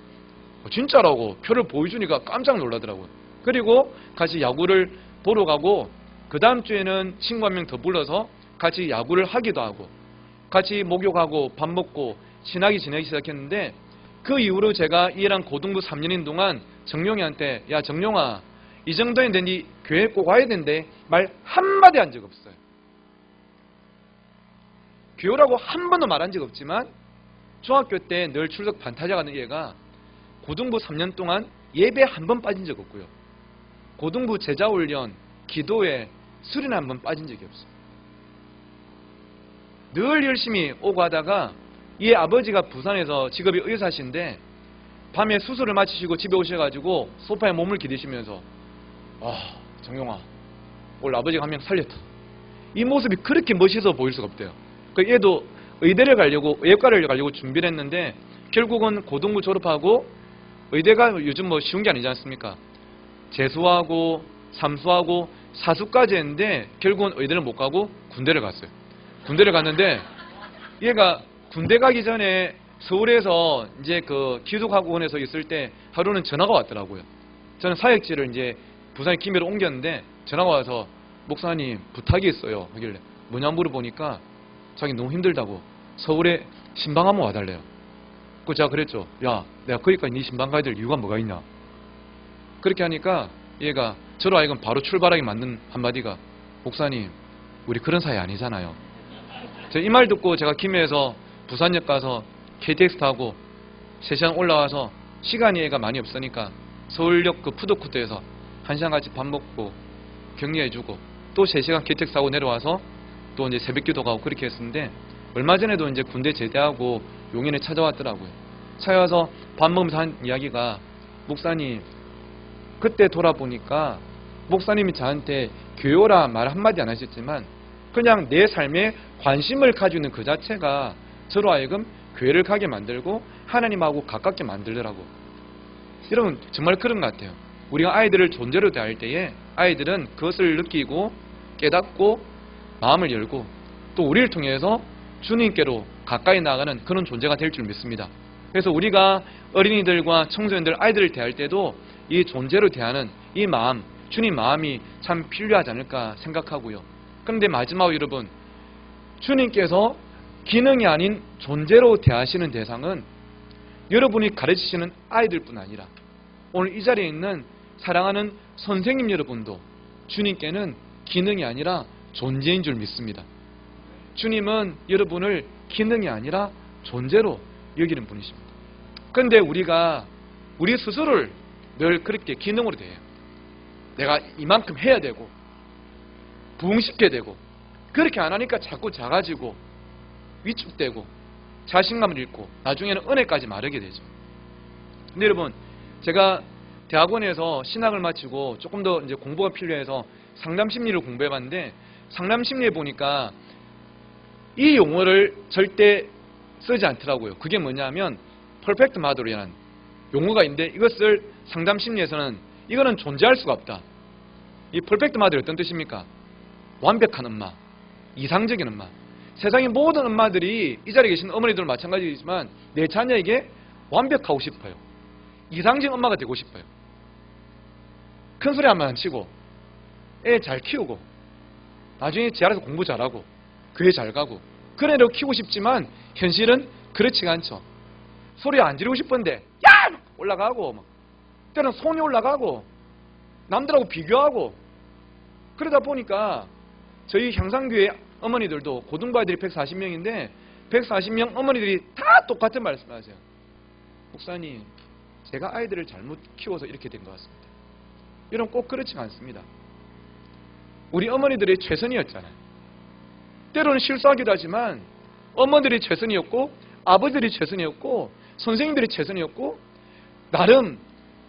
Speaker 1: 진짜라고 표를 보여주니까 깜짝 놀라더라고요. 그리고 같이 야구를 보러 가고 그 다음 주에는 친구 한 명 더 불러서 같이 야구를 하기도 하고 같이 목욕하고 밥 먹고 친하게 지내기 시작했는데 그 이후로 제가 얘랑 고등부 3년인 동안 정용이한테 야 정용아 이 정도인데 니 교회 꼭 와야 된대 말 한마디 한 적 없어요. 교회라고 한 번도 말한 적 없지만 중학교 때 늘 출석 반타자 가는 얘가 고등부 3년 동안 예배 한 번 빠진 적 없고요. 고등부 제자훈련, 기도회, 수련회 한 번 빠진 적이 없어요. 늘 열심히 오고 하다가 얘 아버지가 부산에서 직업이 의사신데 밤에 수술을 마치시고 집에 오셔가지고 소파에 몸을 기대시면서 정용아 오늘 아버지가 한 명 살렸다. 이 모습이 그렇게 멋있어 보일 수가 없대요. 그 얘도 의대를 가려고 의과를 가려고 준비를 했는데 결국은 고등부 졸업하고 의대가 요즘 뭐 쉬운 게 아니지 않습니까? 재수하고 삼수하고 사수까지 했는데 결국은 의대를 못 가고 군대를 갔어요. 군대를 갔는데 얘가 군대 가기 전에 서울에서 이제 그 기숙학원에서 있을 때 하루는 전화가 왔더라고요. 저는 사역지를 이제 부산의 김해로 옮겼는데 전화가 와서 목사님 부탁이 있어요 하길래 뭐냐 물어보니까 자기 너무 힘들다고 서울에 신방 한번 와달래요. 그 제가 그랬죠. 야 내가 거기까지 네 신방 가야 될 이유가 뭐가 있냐. 그렇게 하니까 얘가 저로 하여금 바로 출발하게 만든 한마디가 목사님 우리 그런 사이 아니잖아요. 이 말 듣고 제가 김해에서 부산역 가서 KTX 타고 3시간 올라와서 시간이 얘가 많이 없으니까 서울역 그 푸드코트에서 1시간 같이 밥 먹고 격려해주고 또 3시간 개택사고 내려와서 또 이제 새벽기도 가고 그렇게 했었는데 얼마 전에도 이제 군대 제대하고 용인에 찾아왔더라고요. 찾아와서 밥 먹으면서 한 이야기가 목사님 그때 돌아보니까 목사님이 저한테 교회 오라 말 한마디 안 하셨지만 그냥 내 삶에 관심을 가지고 있는 그 자체가 저로 하여금 교회를 가게 만들고 하나님하고 가깝게 만들더라고. 여러분 정말 그런 것 같아요. 우리가 아이들을 존재로 대할 때에 아이들은 그것을 느끼고 깨닫고 마음을 열고 또 우리를 통해서 주님께로 가까이 나가는 그런 존재가 될 줄 믿습니다. 그래서 우리가 어린이들과 청소년들, 아이들을 대할 때도 이 존재로 대하는 이 마음, 주님 마음이 참 필요하지 않을까 생각하고요. 그런데 마지막으로 여러분, 주님께서 기능이 아닌 존재로 대하시는 대상은 여러분이 가르치시는 아이들뿐 아니라 오늘 이 자리에 있는 사랑하는 선생님 여러분도 주님께는 기능이 아니라 존재인 줄 믿습니다. 주님은 여러분을 기능이 아니라 존재로 여기는 분이십니다. 그런데 우리가 우리 스스로를 늘 그렇게 기능으로 대해요. 내가 이만큼 해야 되고 부흥시켜야 되고 그렇게 안 하니까 자꾸 작아지고 위축되고 자신감을 잃고 나중에는 은혜까지 마르게 되죠. 근데 여러분 제가 대학원에서 신학을 마치고 조금 더 이제 공부가 필요해서 상담심리를 공부해봤는데 상담심리에 보니까 이 용어를 절대 쓰지 않더라고요. 그게 뭐냐면 퍼펙트 마더이라는 용어가 있는데 이것을 상담심리에서는 이거는 존재할 수가 없다. 이 퍼펙트 마더이 어떤 뜻입니까? 완벽한 엄마, 이상적인 엄마. 세상의 모든 엄마들이 이 자리에 계신 어머니들은 마찬가지이지만 내 자녀에게 완벽하고 싶어요. 이상적인 엄마가 되고 싶어요. 큰 소리 한번 안 치고 애 잘 키우고 나중에 지 알아서 공부 잘하고 교회 잘 가고 그런 애를 키우고 싶지만 현실은 그렇지가 않죠. 소리 안 지르고 싶은데 야! 올라가고 막 때는 손이 올라가고 남들하고 비교하고 그러다 보니까 저희 향상교회 어머니들도 고등부아들이 140명인데 140명 어머니들이 다 똑같은 말씀을 하세요. 목사님 제가 아이들을 잘못 키워서 이렇게 된 것 같습니다. 이런 꼭 그렇지 않습니다. 우리 어머니들이 최선이었잖아요. 때로는 실수하기도 하지만 어머니들이 최선이었고 아버지들이 최선이었고 선생님들이 최선이었고 나름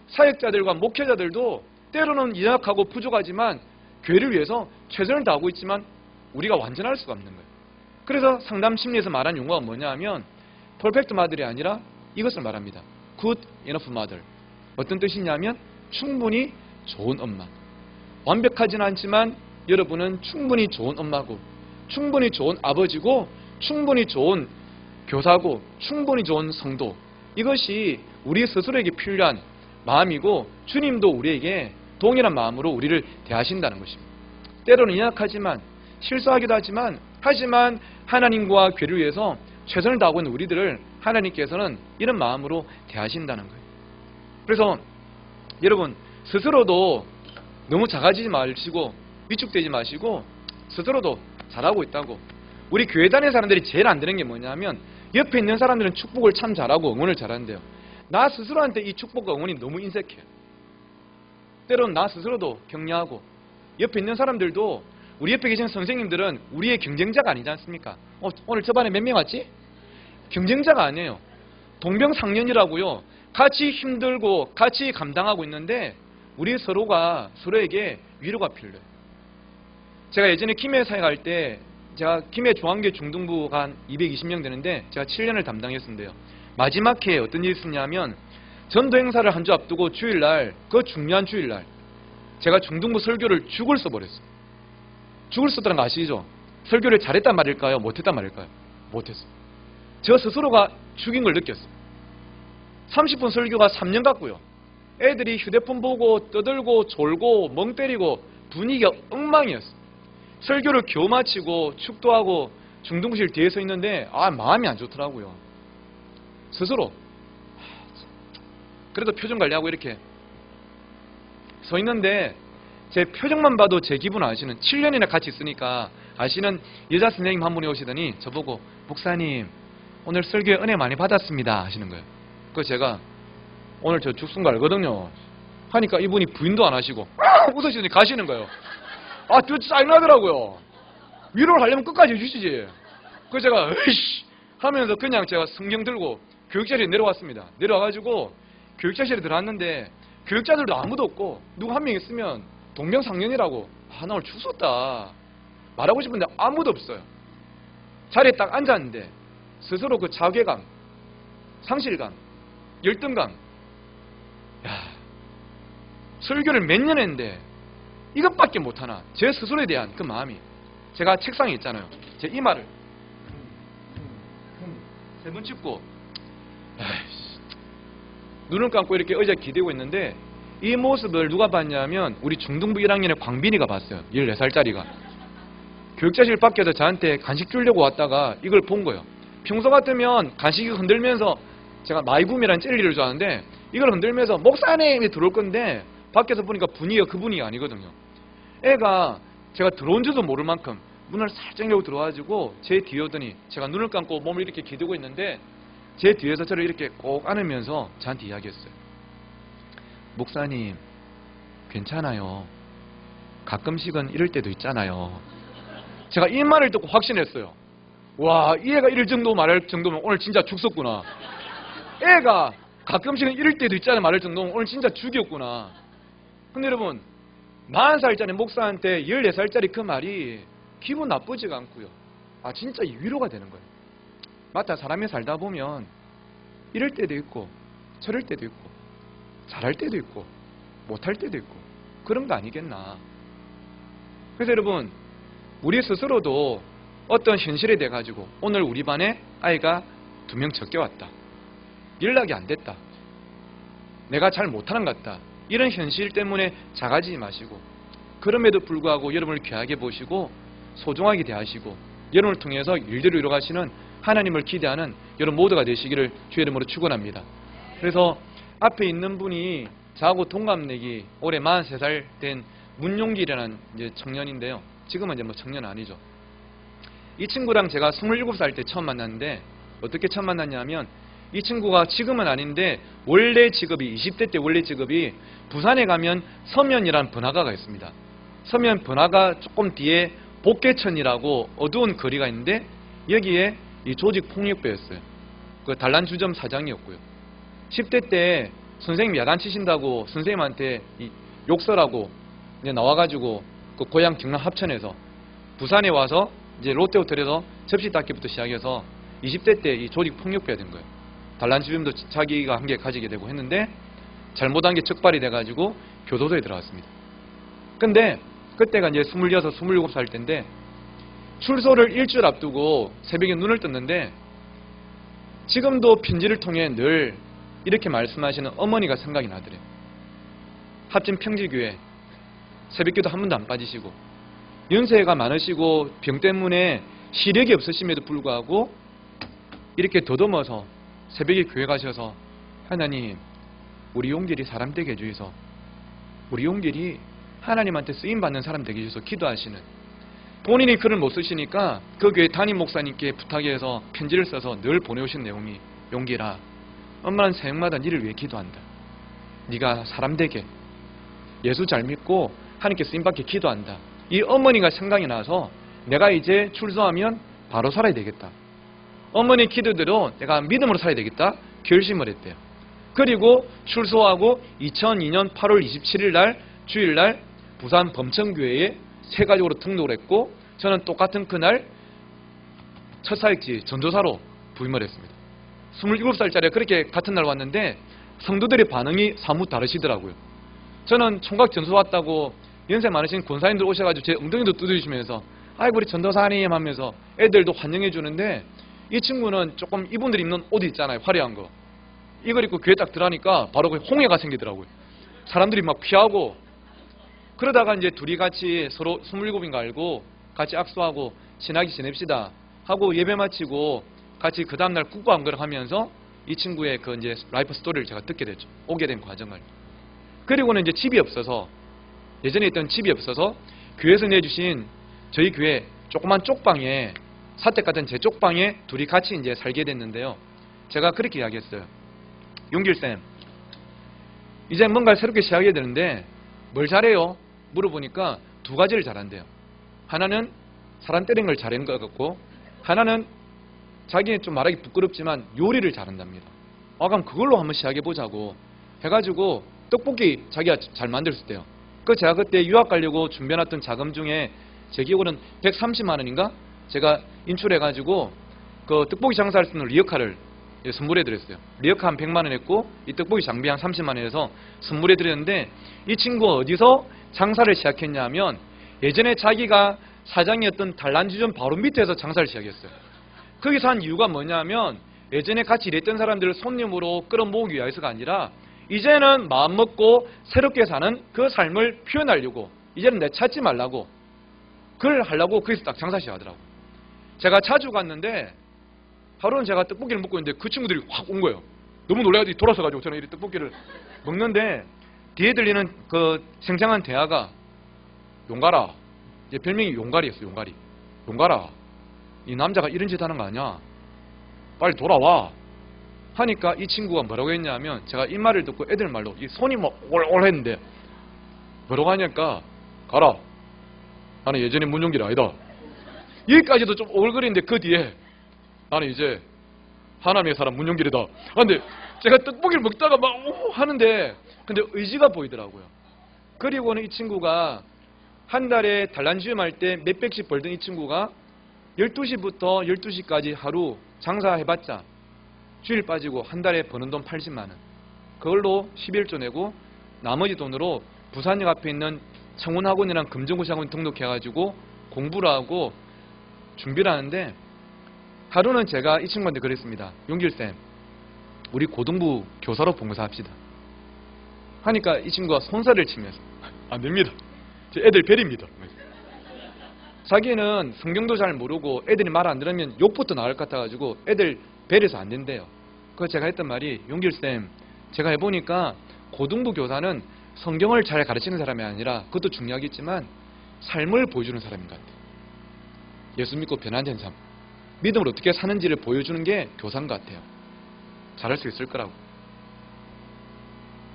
Speaker 1: 사역자들과 목회자들도 때로는 연약하고 부족하지만 교회를 위해서 최선을 다하고 있지만 우리가 완전할 수가 없는 거예요. 그래서 상담심리에서 말한 용어가 뭐냐 하면 퍼펙트 마들이 아니라 이것을 말합니다. good enough mother. 어떤 뜻이냐면 충분히 좋은 엄마. 완벽하지는 않지만 여러분은 충분히 좋은 엄마고 충분히 좋은 아버지고 충분히 좋은 교사고 충분히 좋은 성도. 이것이 우리 스스로에게 필요한 마음이고 주님도 우리에게 동일한 마음으로 우리를 대하신다는 것입니다. 때로는 연약하지만 실수하기도 하지만 하나님과 교회를 위해서 최선을 다하고 있는 우리들을 하나님께서는 이런 마음으로 대하신다는 거예요. 그래서 여러분 스스로도 너무 작아지지 마시고 위축되지 마시고 스스로도 잘하고 있다고. 우리 교회 다니는 사람들이 제일 안 되는 게 뭐냐면 옆에 있는 사람들은 축복을 참 잘하고 응원을 잘하는데요. 나 스스로한테 이 축복과 응원이 너무 인색해요. 때로는 나 스스로도 격려하고 옆에 있는 사람들도 우리 옆에 계신 선생님들은 우리의 경쟁자가 아니지 않습니까? 오늘 저 반에 몇 명 왔지? 경쟁자가 아니에요. 동병상련이라고요. 같이 힘들고 같이 감당하고 있는데 우리 서로가 서로에게 위로가 필요해요. 제가 예전에 김해 사역할 때 제가 김해 중앙교 중등부가 한 220명 되는데 제가 7년을 담당했었는데요. 마지막 해에 어떤 일이 있었냐면 전도 행사를 한 주 앞두고 주일날 그 중요한 주일날 제가 중등부 설교를 죽을 써버렸어요. 죽을 썼다는 거 아시죠? 설교를 잘했단 말일까요? 못했단 말일까요? 못했어요. 저 스스로가 죽인 걸 느꼈어요. 30분 설교가 3년 같고요. 애들이 휴대폰 보고 떠들고 졸고 멍 때리고 분위기가 엉망이었어요. 설교를 겨우 마치고 축도하고 중등부실 뒤에 서 있는데 마음이 안 좋더라고요. 스스로 그래도 표정 관리하고 이렇게 서 있는데 제 표정만 봐도 제 기분 아시는 7년이나 같이 있으니까 아시는 여자 선생님 한 분이 오시더니 저보고 목사님 오늘 설교에 은혜 많이 받았습니다 하시는 거예요. 그래서 제가 오늘 저 죽순 거 알거든요. 하니까 이분이 부인도 안 하시고 웃으시더니 가시는 거예요. 아, 진짜 짜증나더라고요. 위로를 하려면 끝까지 해주시지. 그래서 제가 으이씨 하면서 그냥 제가 성경 들고 교육자실에 내려왔습니다. 내려와가지고 교육자실에 들어왔는데 교육자들도 아무도 없고 누구 한 명 있으면 동병상련이라고 아, 나 오늘 추웠다 말하고 싶은데 아무도 없어요. 자리에 딱 앉았는데 스스로 그 자괴감, 상실감, 열등감, 야, 설교를 몇 년 했는데 이것밖에 못하나. 제 스스로에 대한 그 마음이. 제가 책상에 있잖아요. 제 이마를 3번 짚고 눈을 감고 이렇게 의자에 기대고 있는데 이 모습을 누가 봤냐면 우리 중등부 1학년의 광빈이가 봤어요. 14살짜리가. 교육자실 밖에서 저한테 간식 주려고 왔다가 이걸 본 거예요. 평소 같으면 간식이 흔들면서 제가 마이붐이라는 젤리를 좋아하는데 이걸 흔들면서 목사님이 들어올 건데 밖에서 보니까 분위기가 그 분위기가 아니거든요. 애가 제가 들어온 줄도 모를 만큼 문을 살짝 열고 들어와가지고 제 뒤에 오더니 제가 눈을 감고 몸을 이렇게 기대고 있는데 제 뒤에서 저를 이렇게 꼭 안으면서 저한테 이야기했어요. 목사님, 괜찮아요. 가끔씩은 이럴 때도 있잖아요. 제가 이 말을 듣고 확신했어요. 와, 이 애가 이럴 정도 말할 정도면 오늘 진짜 죽었구나. 애가 가끔씩은 이럴 때도 있잖아요 말할 정도면 오늘 진짜 죽였구나. 근데 여러분, 40살짜리 목사한테 14살짜리 그 말이 기분 나쁘지가 않고요. 아, 진짜 위로가 되는 거예요. 맞다, 사람이 살다 보면 이럴 때도 있고 저럴 때도 있고 잘할 때도 있고 못할 때도 있고 그런 거 아니겠나. 그래서 여러분, 우리 스스로도 어떤 현실에 대해 가지고 오늘 우리 반에 아이가 2명 적게 왔다, 연락이 안 됐다, 내가 잘 못하는 것 같다, 이런 현실 때문에 작아지지 마시고 그럼에도 불구하고 여러분을 귀하게 보시고 소중하게 대하시고 여러분을 통해서 일들을 이루어가시는 하나님을 기대하는 여러분 모두가 되시기를 주의 이름으로 축원합니다. 그래서 앞에 있는 분이 저하고 동갑내기 올해 43살 된 문용길이라는 이제 청년인데요. 지금은 이제 뭐 청년 아니죠. 이 친구랑 제가 27살 때 처음 만났는데 어떻게 처음 만났냐면 이 친구가 지금은 아닌데 원래 직업이 20대 때 원래 직업이 부산에 가면 서면이라는 번화가가 있습니다. 서면 번화가 조금 뒤에 복개천이라고 어두운 거리가 있는데 여기에 이 조직 폭력배였어요. 그 단란주점 사장이었고요. 10대 때 선생님 야단치신다고 선생님한테 이 욕설하고 이제 나와가지고 그 고향 경남 합천에서 부산에 와서 이제 롯데호텔에서 접시 닦기부터 시작해서 20대 때 이 조직 폭력배가 된 거예요. 단란주점도 자기가 한 개 가지게 되고 했는데 잘못한 게 적발이 돼가지고 교도소에 들어갔습니다. 근데 그때가 이제 26, 27살 때인데 출소를 일주일 앞두고 새벽에 눈을 떴는데 지금도 편지를 통해 늘 이렇게 말씀하시는 어머니가 생각이 나더래요. 합진 평지교회 새벽기도 한 번도 안 빠지시고 연세가 많으시고 병 때문에 시력이 없으심에도 불구하고 이렇게 더듬어서 새벽에 교회 가셔서 하나님, 우리 용길이 사람 되게 해주셔서 우리 용길이 하나님한테 쓰임받는 사람 되게 해주셔서 기도하시는, 본인이 글을 못 쓰시니까 그 교회 담임 목사님께 부탁해서 편지를 써서 늘 보내오신 내용이 용길아, 엄마는 새벽마다 니를 위해 기도한다. 네가 사람 되게 예수 잘 믿고 하나님께 쓰임받게 기도한다. 이 어머니가 생각이 나서 내가 이제 출소하면 바로 살아야 되겠다. 어머니 기도대로 내가 믿음으로 살아야 되겠다 결심을 했대요. 그리고 출소하고 2002년 8월 27일 날 주일날 부산 범천교회에 새 가족으로 등록을 했고 저는 똑같은 그날 첫 사역지 전도사로 부임을 했습니다. 27살짜리가 그렇게 같은 날 왔는데 성도들의 반응이 사뭇 다르시더라고요. 저는 총각 전소 왔다고 연세 많으신 권사님들 오셔가지고 제 엉덩이도 두드리시면서 아이고 우리 전도사님 하면서 애들도 환영해 주는데 이 친구는 조금 이분들이 입는 옷 있잖아요, 화려한 거. 이걸 입고 교회 딱 들어가니까 바로 그 홍해가 생기더라고요. 사람들이 막 피하고 그러다가 이제 둘이 같이 서로 27인가 알고 같이 악수하고 친하게 지냅시다 하고 예배 마치고 같이 그 다음날 국고 안거를 하면서 이 친구의 그 이제 라이프 스토리를 제가 듣게 됐죠. 오게 된 과정을. 그리고는 이제 집이 없어서, 예전에 있던 집이 없어서 교회에서 내주신 저희 교회 조그만 쪽방에, 사택 같은 제 쪽방에 둘이 같이 이제 살게 됐는데요. 제가 그렇게 이야기했어요. 용길쌤, 이제 뭔가 새롭게 시작해야 되는데 뭘 잘해요? 물어보니까 두 가지를 잘한대요. 하나는 사람 때리는 걸 잘하는 것 같고, 하나는 자기는 좀 말하기 부끄럽지만 요리를 잘한답니다. 그럼 그걸로 한번 시작해보자고 해가지고 떡볶이 자기가 잘 만들었대요. 제가 그때 유학 가려고 준비해놨던 자금 중에 제 기억으로는 130만 원인가? 제가 인출해가지고 그 떡볶이 장사할 수 있는 리어카를 선물해드렸어요. 리어카 한 100만 원 했고 이 떡볶이 장비 한 30만 원 해서 선물해드렸는데, 이 친구가 어디서 장사를 시작했냐 하면 예전에 자기가 사장이었던 단란주점 바로 밑에서 장사를 시작했어요. 거기서 한 이유가 뭐냐면 예전에 같이 일했던 사람들을 손님으로 끌어모으기 위해서가 아니라 이제는 마음먹고 새롭게 사는 그 삶을 표현하려고, 이제는 내 찾지 말라고, 그걸 하려고 거기서 딱 장사 시작하더라고. 제가 자주 갔는데 하루는 제가 떡볶이를 먹고 있는데 그 친구들이 확 온 거예요. 너무 놀라가지고 돌아서가지고 저는 이 떡볶이를 먹는데 뒤에 들리는 그 생생한 대화가, 용가라, 이제 별명이 용가리였어요. 용가라, 이 남자가 이런 짓 하는 거 아니야, 빨리 돌아와 하니까 이 친구가 뭐라고 했냐면, 제가 이 말을 듣고 애들 말로 이 손이 막 올올 했는데 뭐라고 하니까, 가라, 나는 예전에 문용길 아니다. 여기까지도 좀 오글거리는데 그 뒤에 나는 이제 하나님의 사람 문용길이다. 근데 제가 떡볶이를 먹다가 막 하는데 근데 의지가 보이더라고요. 그리고는 이 친구가 한 달에 단란주점 할 때 몇백씩 벌던 이 친구가 12시부터 12시까지 하루 장사해봤자 주일 빠지고 한 달에 버는 돈 80만 원. 그걸로 11조 내고 나머지 돈으로 부산역 앞에 있는 청운학원이랑 금정고시학원 등록해가지고 공부를 하고 준비를 하는데, 하루는 제가 이 친구한테 그랬습니다. 용길쌤, 우리 고등부 교사로 봉사합시다 하니까 이 친구가 손살을 치면서 안 됩니다, 저 애들 벨입니다. 자기는 성경도 잘 모르고 애들이 말 안 들으면 욕부터 나올 것 같아가지고 애들 벨에서 안 된대요. 그래서 제가 했던 말이, 용길쌤, 제가 해보니까 고등부 교사는 성경을 잘 가르치는 사람이 아니라 그것도 중요하겠지만 삶을 보여주는 사람인 것 같아요. 예수 믿고 변화된 삶, 믿음을 어떻게 사는지를 보여주는 게 교사인 것 같아요. 잘할 수 있을 거라고.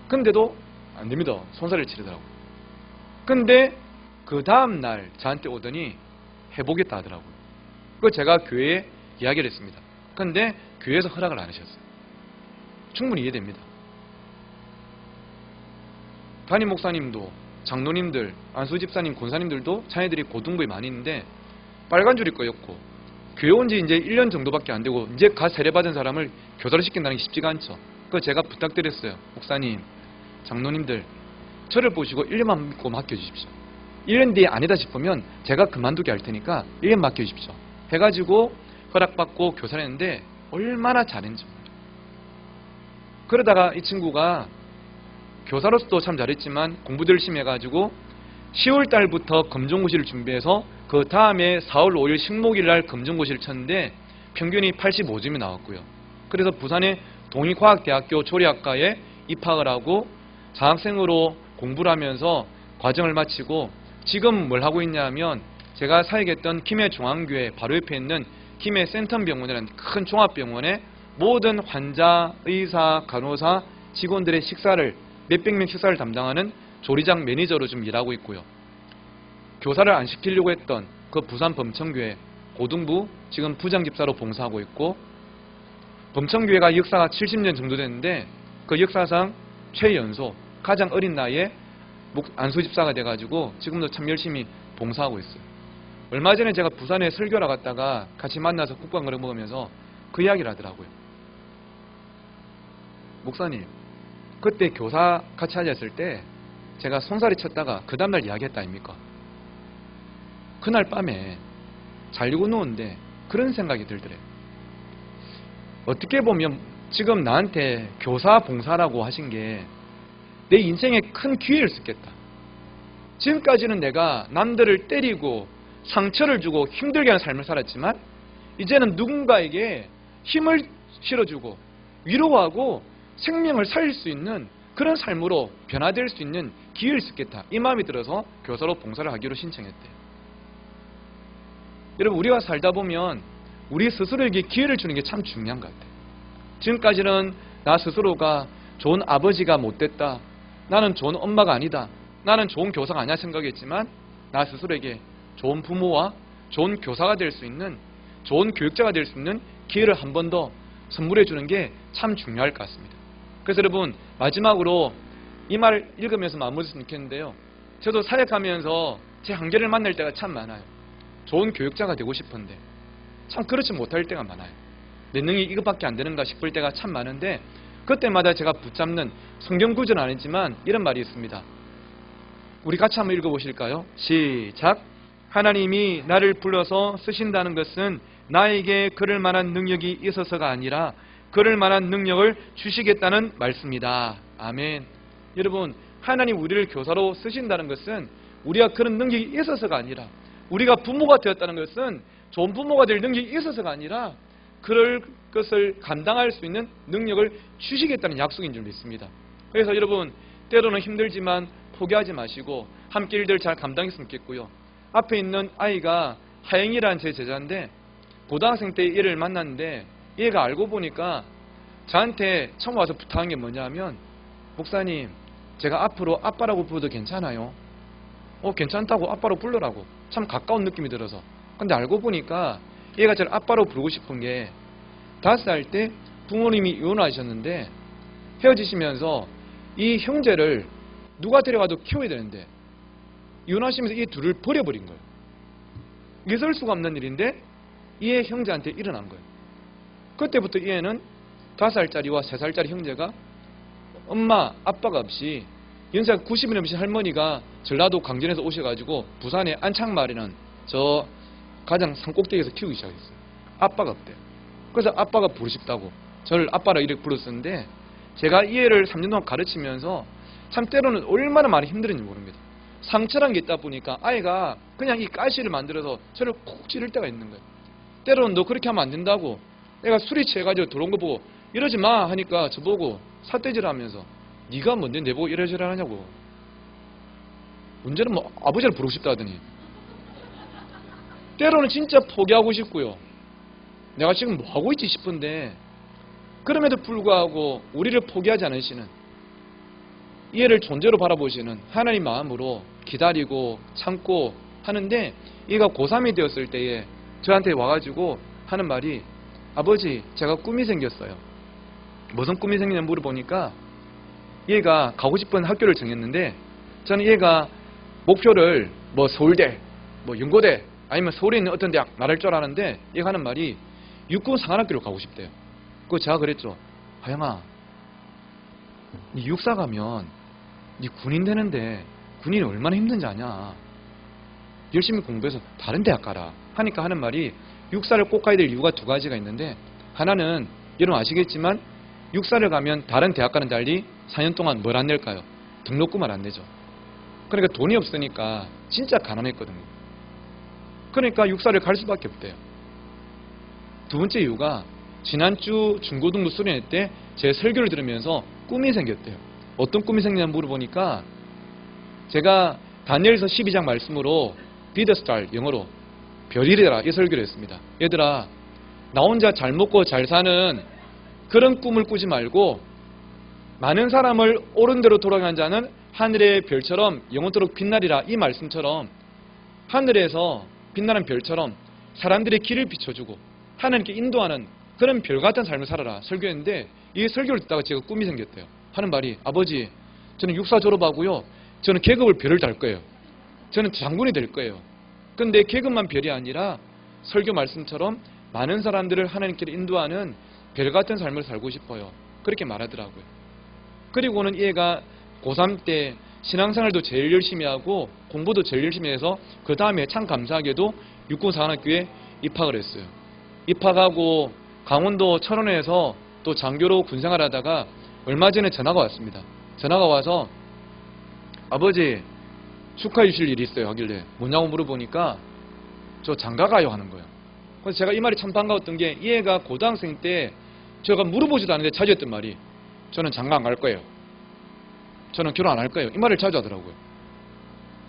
Speaker 1: 근데도 안 됩니다. 손살을 치르더라고요. 근데 그 다음 날 저한테 오더니 해보겠다 하더라고요. 그거 제가 교회에 이야기를 했습니다. 근데 교회에서 허락을 안 하셨어요. 충분히 이해됩니다. 담임 목사님도, 장로님들, 안수 집사님, 권사님들도 자녀들이 고등부에 많이 있는데 빨간 줄이 꺼였고, 교회 온 지 이제 1년 정도밖에 안 되고 이제 갓 세례받은 사람을 교사를 시킨다는 게 쉽지가 않죠. 그래서 제가 부탁드렸어요. 목사님, 장로님들, 저를 보시고 1년만 믿고 맡겨주십시오. 1년 뒤에 아니다 싶으면 제가 그만두게 할 테니까 1년 맡겨주십시오 해가지고 허락받고 교사를 했는데 얼마나 잘했는지 몰라요. 그러다가 이 친구가 교사로서도 참 잘했지만 공부도 열심히 해가지고 10월 달부터 검정고시를 준비해서 그 다음에 4월 5일 식목일 날 검정고시를 쳤는데 평균이 85점이 나왔고요. 그래서 부산의 동의과학대학교 조리학과에 입학을 하고 장학생으로 공부를 하면서 과정을 마치고 지금 뭘 하고 있냐면, 제가 사역했던 김해중앙교회 바로 옆에 있는 김해 센텀병원이라는 큰 종합병원에 모든 환자, 의사, 간호사, 직원들의 식사를, 몇백 명 식사를 담당하는 조리장 매니저로 좀 일하고 있고요. 교사를 안 시키려고 했던 그 부산 범청교회 고등부 지금 부장집사로 봉사하고 있고, 범청교회가 역사가 70년 정도 됐는데 그 역사상 최연소, 가장 어린 나이에 안수집사가 돼가지고 지금도 참 열심히 봉사하고 있어요. 얼마 전에 제가 부산에 설교를 갔다가 같이 만나서 국밥을 먹으면서 그 이야기를 하더라고요. 목사님, 그때 교사 같이 앉았을 때 제가 손살이 쳤다가 그 다음날 이야기했다 아닙니까? 그날 밤에 자려고 누웠는데 그런 생각이 들더래요. 어떻게 보면 지금 나한테 교사 봉사라고 하신 게 내 인생에 큰 기회를 쓰겠다. 지금까지는 내가 남들을 때리고 상처를 주고 힘들게 하는 삶을 살았지만 이제는 누군가에게 힘을 실어주고 위로하고 생명을 살릴 수 있는 그런 삶으로 변화될 수 있는 기회를 쓰겠다. 이 마음이 들어서 교사로 봉사를 하기로 신청했대요. 여러분, 우리가 살다 보면 우리 스스로에게 기회를 주는 게 참 중요한 것 같아요. 지금까지는 나 스스로가 좋은 아버지가 못됐다, 나는 좋은 엄마가 아니다, 나는 좋은 교사가 아니야 생각했지만 나 스스로에게 좋은 부모와 좋은 교사가 될 수 있는, 좋은 교육자가 될 수 있는 기회를 한 번 더 선물해 주는 게 참 중요할 것 같습니다. 그래서 여러분, 마지막으로 이 말 읽으면서 마무리했으면 좋겠는데요. 저도 사역하면서 제 한계를 만날 때가 참 많아요. 좋은 교육자가 되고 싶은데 참 그렇지 못할 때가 많아요. 내 능력이 이것밖에 안 되는가 싶을 때가 참 많은데, 그때마다 제가 붙잡는 성경 구절은 아니지만 이런 말이 있습니다. 우리 같이 한번 읽어보실까요? 시작. 하나님이 나를 불러서 쓰신다는 것은 나에게 그럴 만한 능력이 있어서가 아니라 그럴 만한 능력을 주시겠다는 말씀이다. 아멘. 여러분, 하나님 우리를 교사로 쓰신다는 것은 우리가 그런 능력이 있어서가 아니라, 우리가 부모가 되었다는 것은 좋은 부모가 될 능력이 있어서가 아니라 그럴 것을 감당할 수 있는 능력을 주시겠다는 약속인 줄 믿습니다. 그래서 여러분, 때로는 힘들지만 포기하지 마시고 함께 일들 잘 감당했으면 좋겠고요. 앞에 있는 아이가 하영이라는 제 제자인데, 고등학생 때 얘를 만났는데 얘가 알고 보니까 저한테 처음 와서 부탁한 게 뭐냐면, 목사님, 제가 앞으로 아빠라고 불러도 괜찮아요? 괜찮다고, 아빠로 불러라고. 참 가까운 느낌이 들어서. 근데 알고 보니까 얘가 저를 아빠로 부르고 싶은 게, 5살 때 부모님이 이혼하셨는데 헤어지시면서 이 형제를 누가 데려가도 키워야 되는데 이혼하시면서 이 둘을 버려버린 거예요. 있을 수가 없는 일인데 이의 형제한테 일어난 거예요. 그때부터 이 애는 5살짜리와 3살짜리 형제가 엄마, 아빠가 없이 연세가 90이 넘으신 할머니가 전라도 강진에서 오셔가지고 부산의 안창마을에는 저 가장 산꼭대기에서 키우기 시작했어요. 아빠가 없대요. 그래서 아빠가 부르고 싶다고 저를 아빠라 이렇게 불렀었는데, 제가 이 애를 3년 동안 가르치면서 참 때로는 얼마나 많이 힘들었는지 모릅니다. 상처란 게 있다 보니까 아이가 그냥 이 가시를 만들어서 저를 콕 찌를 때가 있는 거예요. 때로는 너 그렇게 하면 안 된다고. 애가 술이 취해가지고 들어온 거 보고 이러지 마 하니까 저보고 삿대질 하면서 네가 뭔데 내보고 이러저러 하냐고. 문제는 뭐 아버지를 부르고 싶다 하더니, 때로는 진짜 포기하고 싶고요. 내가 지금 뭐 하고 있지 싶은데, 그럼에도 불구하고 우리를 포기하지 않으시는, 이 애를 존재로 바라보시는 하나님 마음으로 기다리고 참고 하는데, 얘가 고3이 되었을 때에 저한테 와가지고 하는 말이, 아버지, 제가 꿈이 생겼어요. 무슨 꿈이 생기냐 물어보니까 얘가 가고 싶은 학교를 정했는데, 저는 얘가 목표를 뭐 서울대, 뭐 연고대, 아니면 서울에 있는 어떤 대학 말할 줄 알았는데, 얘가 하는 말이 육군 상관학교로 가고 싶대요. 그거 제가 그랬죠. 하영아, 니 육사 가면 니 군인 되는데 군인이 얼마나 힘든지 아냐. 열심히 공부해서 다른 대학 가라 하니까 하는 말이, 육사를 꼭 가야 될 이유가 2가지가 있는데, 하나는 여러분 아시겠지만 육사를 가면 다른 대학과는 달리 4년 동안 뭘 안 낼까요? 등록금을 안 내죠. 그러니까 돈이 없으니까 진짜 가난했거든요. 그러니까 육사를 갈 수밖에 없대요. 2번째 이유가, 지난주 중고등부 수련회 때 제 설교를 들으면서 꿈이 생겼대요. 어떤 꿈이 생겼냐 물어보니까, 제가 다니엘서 12장 말씀으로 Be the star, 영어로 별이 되라, 이 설교를 했습니다. 얘들아, 나 혼자 잘 먹고 잘 사는 그런 꿈을 꾸지 말고, 많은 사람을 옳은 대로 돌아가는 자는 하늘의 별처럼 영원토록 빛나리라, 이 말씀처럼 하늘에서 빛나는 별처럼 사람들의 길을 비춰주고 하나님께 인도하는 그런 별 같은 삶을 살아라 설교했는데, 이 설교를 듣다가 제가 꿈이 생겼대요. 하는 말이, 아버지, 저는 육사 졸업하고요, 저는 계급을 별을 달 거예요. 저는 장군이 될 거예요. 근데 계급만 별이 아니라 설교 말씀처럼 많은 사람들을 하나님께 인도하는 별 같은 삶을 살고 싶어요. 그렇게 말하더라고요. 그리고는 얘가 고3 때 신앙생활도 제일 열심히 하고 공부도 제일 열심히 해서 그 다음에 참 감사하게도 육군사관학교에 입학을 했어요. 입학하고 강원도 철원에서 또 장교로 군생활 하다가 얼마 전에 전화가 왔습니다. 전화가 와서, 아버지, 축하해 주실 일이 있어요 하길래 뭐냐고 물어보니까 저 장가 가요 하는 거예요. 그래서 제가 이 말이 참 반가웠던 게, 이 애가 고등학생 때 제가 물어보지도 않는데 자주 했던 말이, 저는 장가 안 갈 거예요. 저는 결혼 안 할 거예요. 이 말을 자주 하더라고요.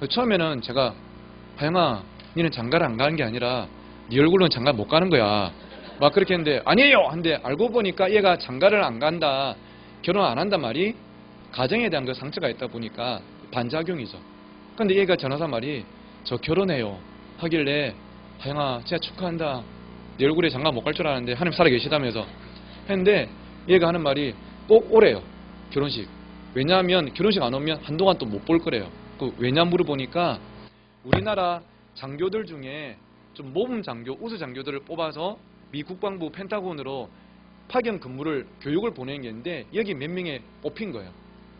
Speaker 1: 처음에는 제가, 하영아, 니는 장가를 안 가는 게 아니라 네 얼굴로는 장가 못 가는 거야, 막 그렇게 했는데, 아니에요! 한데 알고 보니까 얘가 장가를 안 간다, 결혼 안 한단 말이 가정에 대한 그 상처가 있다 보니까 반작용이죠. 근데 얘가 전화사 말이 저 결혼해요 하길래 하영아 진짜 축하한다. 내 얼굴에 장가 못 갈 줄 알았는데 하나님 살아계시다면서 했는데 얘가 하는 말이 꼭 오래요. 결혼식. 왜냐하면 결혼식 안 오면 한동안 또 못 볼 거래요. 그 왜냐 물어보니까 우리나라 장교들 중에 좀 모범 장교, 우수 장교들을 뽑아서 미 국방부 펜타곤으로 파견 근무를 교육을 보내는 게 있는데 여기 몇 명에 뽑힌 거예요.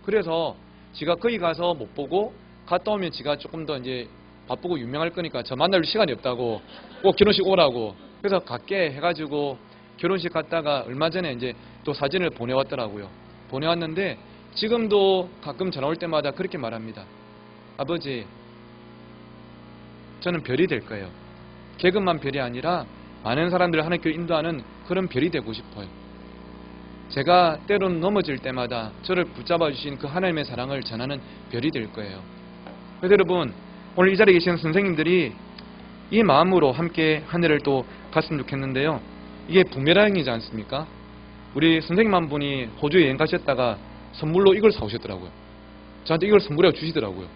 Speaker 1: 그래서 지가 거기 가서 못 보고 갔다 오면 지가 조금 더 이제 바쁘고 유명할 거니까 저 만날 시간이 없다고 꼭 결혼식 오라고 그래서 갈게 해가지고 결혼식 갔다가 얼마 전에 이제 또 사진을 보내왔더라고요. 보내왔는데 지금도 가끔 전화 올 때마다 그렇게 말합니다. 아버지, 저는 별이 될 거예요. 계급만 별이 아니라 많은 사람들을 하나님께 인도하는 그런 별이 되고 싶어요. 제가 때로는 넘어질 때마다 저를 붙잡아 주신 그 하나님의 사랑을 전하는 별이 될 거예요. 그래서 여러분, 오늘 이 자리에 계신 선생님들이 이 마음으로 함께 한 해를 또 갔으면 좋겠는데요. 이게 부메랑이지 않습니까? 우리 선생님 한 분이 호주에 여행 가셨다가 선물로 이걸 사오셨더라고요. 저한테 이걸 선물해 주시더라고요.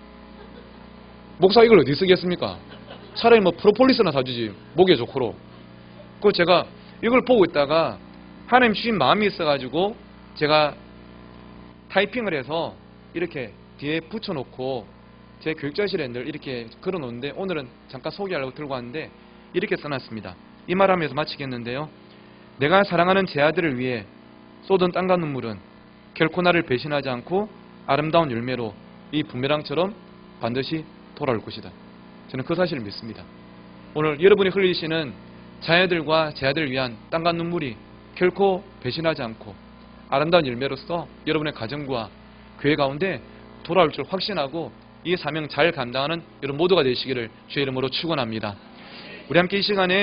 Speaker 1: 목사 이걸 어디 쓰겠습니까? 차라리 뭐 프로폴리스나 사주지, 목에 좋고로. 그 제가 이걸 보고 있다가 하나님 주신 마음이 있어가지고 제가 타이핑을 해서 이렇게 뒤에 붙여놓고 제 교육자실에 늘 이렇게 걸어놓는데 오늘은 잠깐 소개하려고 들고 왔는데 이렇게 써놨습니다. 이 말하면서 마치겠는데요. 내가 사랑하는 제 아들을 위해 쏟은 땀과 눈물은 결코 나를 배신하지 않고 아름다운 열매로 이 부메랑처럼 반드시 돌아올 것이다. 저는 그 사실을 믿습니다. 오늘 여러분이 흘리시는 자녀들과 제 아들을 위한 땀과 눈물이 결코 배신하지 않고 아름다운 열매로서 여러분의 가정과 교회 가운데 돌아올 줄 확신하고 이 사명 잘 감당하는 여러분 모두가 되시기를 주의 이름으로 축원합니다. 우리 함께 이 시간에